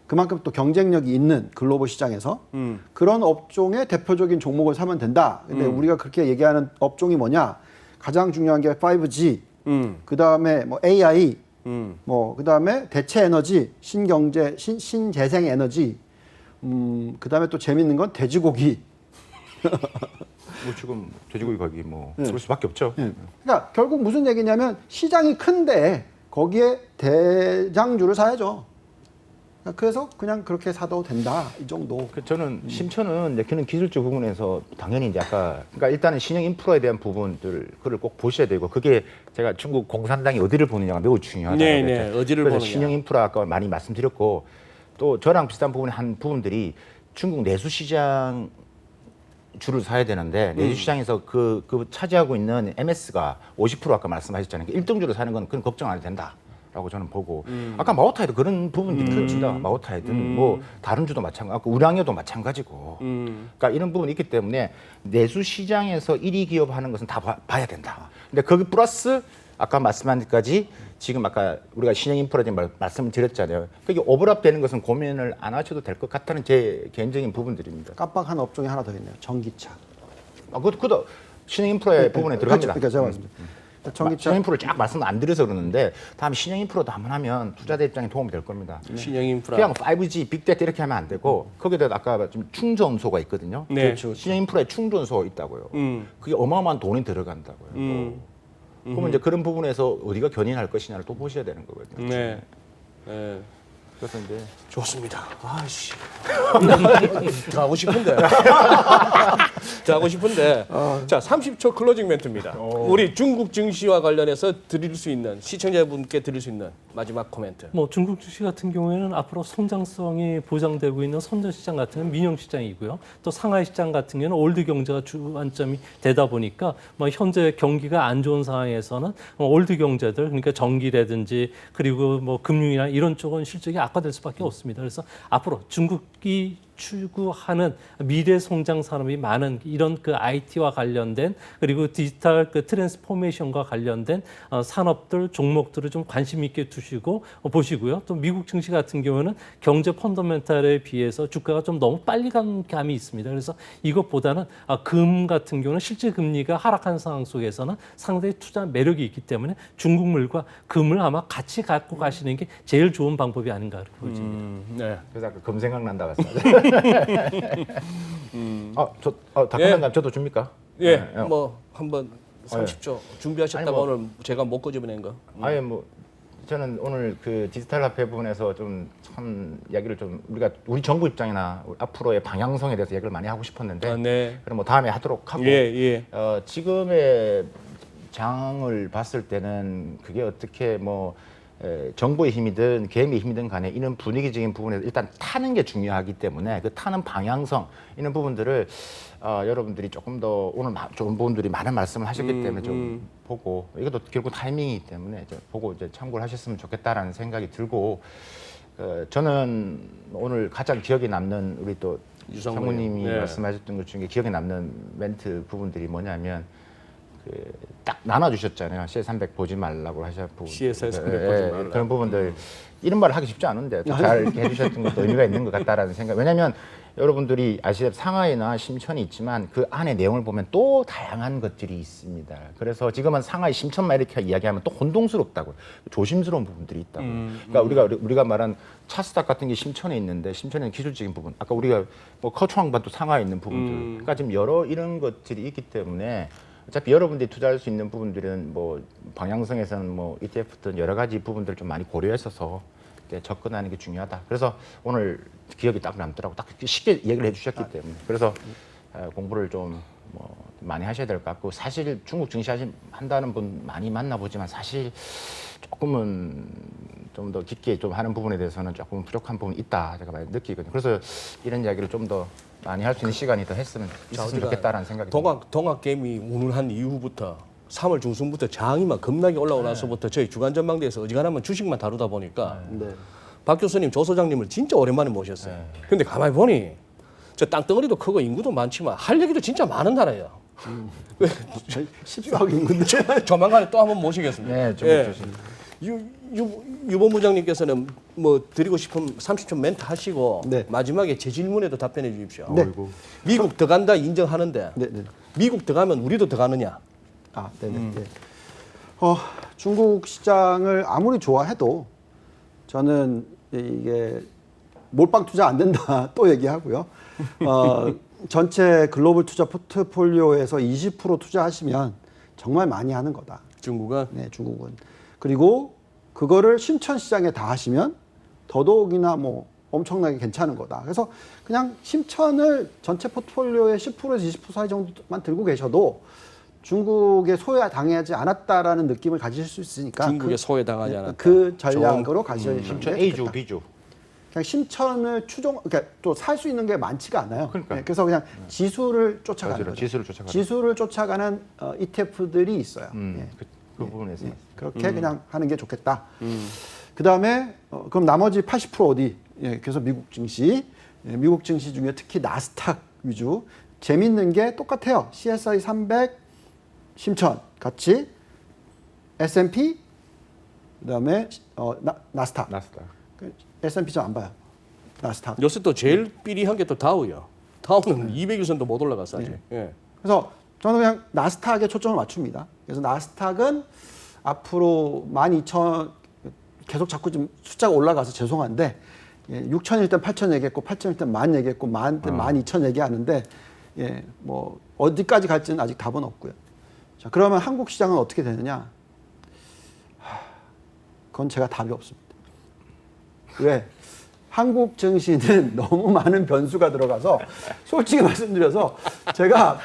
그만큼 또 경쟁력이 있는 글로벌 시장에서 그런 업종의 대표적인 종목을 사면 된다. 근데 우리가 그렇게 얘기하는 업종이 뭐냐? 가장 중요한 게 5G, 그다음에 뭐 AI, 뭐 그다음에 대체 에너지, 신경제, 신재생 에너지, 그다음에 또 재밌는 건 돼지고기. 뭐 지금 돼지고기 가격이 뭐 그럴 수밖에 없죠. 그러니까 결국 무슨 얘기냐면 시장이 큰데 거기에 대장주를 사야죠. 그래서 그냥 그렇게 사도 된다 이 정도. 저는 심천은 이제 그런 기술적 부분에서 당연히 이제 아까 그러니까 일단은 신형 인프라에 대한 부분들 그걸 꼭 보셔야 되고 그게 제가 중국 공산당이 어디를 보느냐가 매우 중요하다고 네, 그랬죠. 네, 어디를 그래서 보느냐. 신형 인프라 아까 많이 말씀드렸고 또 저랑 비슷한 부분의 한 부분들이 중국 내수 시장 주를 사야 되는데 내수 시장에서 그 차지하고 있는 MS가 50% 아까 말씀하셨잖아요. 1등 주를 사는 건 그건 걱정 안 해도 된다라고 저는 보고 아까 마오타이도 그런 부분들이 큽니다. 마오타이든 뭐 다른 주도 마찬가지, 아까 우량여도 마찬가지고. 그러니까 이런 부분이 있기 때문에 내수 시장에서 1위 기업하는 것은 다 봐야 된다. 근데 거기 플러스 아까 말씀한 데까지 지금 아까 우리가 신형 인프라 지금 말씀을 드렸잖아요. 그게 오버랩되는 것은 고민을 안 하셔도 될 것 같다는 제 개인적인 부분들입니다. 깜빡한 업종이 하나 더 있네요. 전기차. 그것도 신형 인프라의 부분에 들어갑니다. 그러니까 제가 말씀드린 전기차 신형 인프라를 쫙 말씀 안 드려서 그러는데 다음에 신형 인프라도 한번 하면 투자자 입장에 도움이 될 겁니다. 신형 인프라. 그냥 5G, 빅데이터 이렇게 하면 안 되고 거기다 아까 좀 충전소가 있거든요. 네. 그렇죠. 신형 인프라에 충전소 있다고요. 그게 어마어마한 돈이 들어간다고요. 또. 그러면 이제 그런 부분에서 어디가 견인할 것이냐를 또 보셔야 되는 거거든요. 네. 네. 그래서 이제 좋습니다. 아씨. 더 하고 싶은데. 더 하고 싶은데. 자, 30초 클로징 멘트입니다. 우리 중국 증시와 관련해서 드릴 수 있는 시청자분께 드릴 수 있는 마지막 코멘트. 뭐 중국 주식 같은 경우에는 앞으로 성장성이 보장되고 있는 선전 시장 같은 경우는 민영 시장이고요. 또 상하이 시장 같은 경우는 올드 경제가 주안점이 되다 보니까 뭐 현재 경기가 안 좋은 상황에서는 올드 경제들 그러니까 전기라든지 그리고 뭐 금융이나 이런 쪽은 실적이 악화될 수밖에 없습니다. 그래서 앞으로 중국이 추구하는 미래 성장 산업이 많은 이런 그 IT와 관련된 그리고 디지털 그 트랜스포메이션과 관련된 산업들 종목들을 좀 관심 있게 두시고 보시고요. 또 미국 증시 같은 경우는 경제 펀더멘탈에 비해서 주가가 좀 너무 빨리 간 감이 있습니다. 그래서 이것보다는 금 같은 경우는 실제 금리가 하락한 상황 속에서는 상당히 투자 매력이 있기 때문에 중국물과 금을 아마 같이 갖고 가시는 게 제일 좋은 방법이 아닌가 그렇게 보여집니다. 네. 그래서 아까 금 생각난다 봤어요. 닭강정감 저도 줍니까? 예. 네. 뭐 한번 30초 준비하셨다가 아니, 뭐, 오늘 제가 못 꺼집어낸 거. 아예 뭐 저는 오늘 그 디지털 화폐 부분에서 좀 참 이야기를 좀 우리 정부 입장이나 앞으로의 방향성에 대해서 얘기를 많이 하고 싶었는데 네. 그럼 뭐 다음에 하도록 하고 예. 지금의 장을 봤을 때는 그게 어떻게 뭐 정부의 힘이든 개미의 힘이든 간에 이런 분위기적인 부분에서 일단 타는 게 중요하기 때문에 그 타는 방향성 이런 부분들을 여러분들이 조금 더 오늘 좋은 부분들이 많은 말씀을 하셨기 때문에 좀 보고 이것도 결국 타이밍이기 때문에 이제 보고 이제 참고를 하셨으면 좋겠다라는 생각이 들고 저는 오늘 가장 기억에 남는 우리 또 상무님이 네. 말씀하셨던 것 중에 기억에 남는 멘트 부분들이 뭐냐면 딱 나눠주셨잖아요. CS300 보지 말라고 하셨 부분. CS300 보지 말라. 그런 부분들 이런 말을 하기 쉽지 않은데 또 잘 해주셨던 것도 의미가 있는 것 같다라는 생각. 왜냐하면 여러분들이 아시다시피 상하이나 심천이 있지만 그 안에 내용을 보면 또 다양한 것들이 있습니다. 그래서 지금은 상하이 심천만 이렇게 이야기하면 또 혼동스럽다고 조심스러운 부분들이 있다고. 그러니까 우리가 말한 차스닥 같은 게 심천에 있는데 심천에는 기술적인 부분. 아까 우리가 뭐 커초항반도 상하이에 있는 부분들. 그러니까 지금 여러 이런 것들이 있기 때문에. 어차피 여러분들이 투자할 수 있는 부분들은 뭐 방향성에서는 뭐 ETF든 여러 가지 부분들을 좀 많이 고려했어서 접근하는 게 중요하다. 그래서 오늘 기억이 딱 남더라고. 딱 쉽게 얘기를 해주셨기 때문에. 그래서 공부를 좀 뭐 많이 하셔야 될 것 같고 사실 중국 증시 한다는 분 많이 만나보지만 사실 조금은 좀 더 깊게 좀 하는 부분에 대해서는 조금 부족한 부분이 있다 제가 많이 느끼거든요. 그래서 이런 이야기를 좀 더 많이 할 수 있는 시간이 더 있으면 좋겠다라는 생각이 듭니다. 동학개미 운운한 이후부터 3월 중순부터 장이 막 겁나게 올라오고 나서부터 저희 주간 전망대에서 어지간하면 주식만 다루다 보니까 네. 박 교수님, 조 소장님을 진짜 오랜만에 모셨어요. 근데 가만히 보니 저 땅덩어리도 크고 인구도 많지만 할 얘기도 진짜 많은 나라예요. 14억 인구인데 조만간에 또 한번 모시겠습니다. 네, 좀 예. 좋습니다. 유 본부장님께서는 뭐 드리고 싶은 30초 멘트 하시고 네. 마지막에 제 질문에도 답변해 주십시오. 네. 미국 들어간다 인정하는데 네. 미국 들어가면 우리도 들어가느냐? 네네. 네. 중국 시장을 아무리 좋아해도 저는 이게 몰빵 투자 안 된다 또 얘기하고요. 전체 글로벌 투자 포트폴리오에서 20% 투자하시면 정말 많이 하는 거다. 중국은 네, 중국은. 그리고 그거를 심천 시장에 다 하시면 더더욱이나 뭐 엄청나게 괜찮은 거다. 그래서 그냥 심천을 전체 포트폴리오의 10%에서 20% 사이 정도만 들고 계셔도 중국에 소외당하지 않았다라는 느낌을 가지실 수 있으니까 중국에 소외당하지 않았다. 그 전략으로 가셔야 심천 A주, B주. 그냥 심천을 그러니까 또 살 수 있는 게 많지가 않아요. 그러니까. 네, 그래서 그냥 지수를 쫓아가는 맞아요. 거죠. 지수를 쫓아가는. ETF들이 있어요. 예. 그 부분에서 그렇게 그냥 하는 게 좋겠다. 그 다음에 그럼 나머지 80% 어디? 예, 그래서 미국 증시, 미국 증시 중에 특히 나스닥 위주. 재밌는 게 똑같아요. CSI 300, 심천 같이 S&P, 그다음에 나스닥. S&P 좀 안 봐요. 나스닥. 요새 또 제일 삐리한 게 또 다우요. 다우는 200일선도 못 올라갔어 아직. 예. 그래서 저는 그냥 나스닥에 초점을 맞춥니다. 그래서 나스닥은 앞으로 12,000 계속 자꾸 좀 숫자가 올라가서 죄송한데 6,000일 땐 8,000 얘기했고 8,000일 땐 10,000 얘기했고 10,000일 땐 12,000 얘기하는데 뭐 어디까지 갈지는 아직 답은 없고요. 자, 그러면 한국 시장은 어떻게 되느냐? 그건 제가 답이 없습니다. 왜? 한국 증시는 너무 많은 변수가 들어가서 솔직히 말씀드려서 제가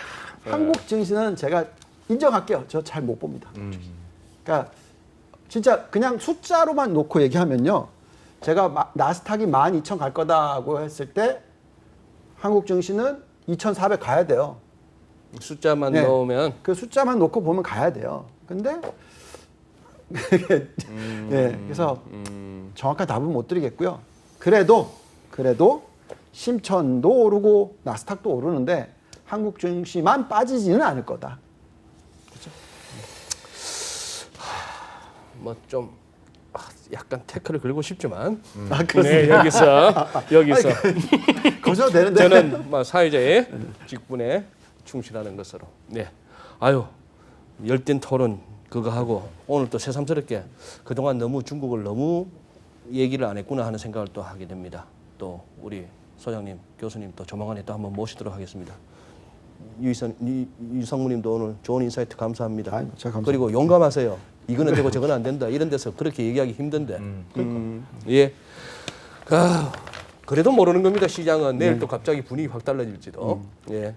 한국 증시는 제가 인정할게요. 저 잘 못 봅니다. 그러니까 진짜 그냥 숫자로만 놓고 얘기하면요. 제가 나스닥이 12,000 갈 거다고 했을 때 한국 증시는 2,400 가야 돼요. 숫자만 넣으면 그 숫자만 놓고 보면 가야 돼요. 근데 그래서 정확한 답은 못 드리겠고요. 그래도 심천도 오르고 나스닥도 오르는데 한국 증시만 빠지지는 않을 거다. 뭐 좀 약간 태클을 걸고 싶지만 그렇습니다. 네, 여기서 거셔도 되는데 저는 뭐 사회자의 직분에 충실하는 것으로. 네. 아유 열띤 토론 그거 하고 오늘 또 새삼스럽게 그동안 너무 중국을 너무 얘기를 안 했구나 하는 생각을 또 하게 됩니다. 또 우리 소장님, 교수님 또 조만간에 또 한번 모시도록 하겠습니다. 유성무님도 오늘 좋은 인사이트 감사합니다. 제가 감사합니다. 그리고 용감하세요. 이거는 되고 저거는 안 된다. 이런 데서 그렇게 얘기하기 힘든데. 예. 그래도 모르는 겁니다. 시장은 내일 또 갑자기 분위기 확 달라질지도. 예.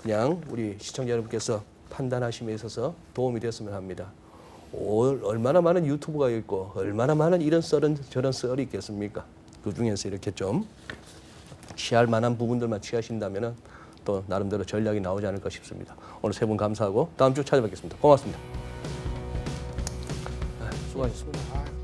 그냥 우리 시청자 여러분께서 판단하심에 있어서 도움이 됐으면 합니다. 얼마나 많은 유튜브가 있고 얼마나 많은 이런 썰은 저런 썰이 있겠습니까? 그 중에서 이렇게 좀 취할 만한 부분들만 취하신다면은 또 나름대로 전략이 나오지 않을까 싶습니다. 오늘 세 분 감사하고 다음 주 찾아뵙겠습니다. 고맙습니다. 수고하셨습니다.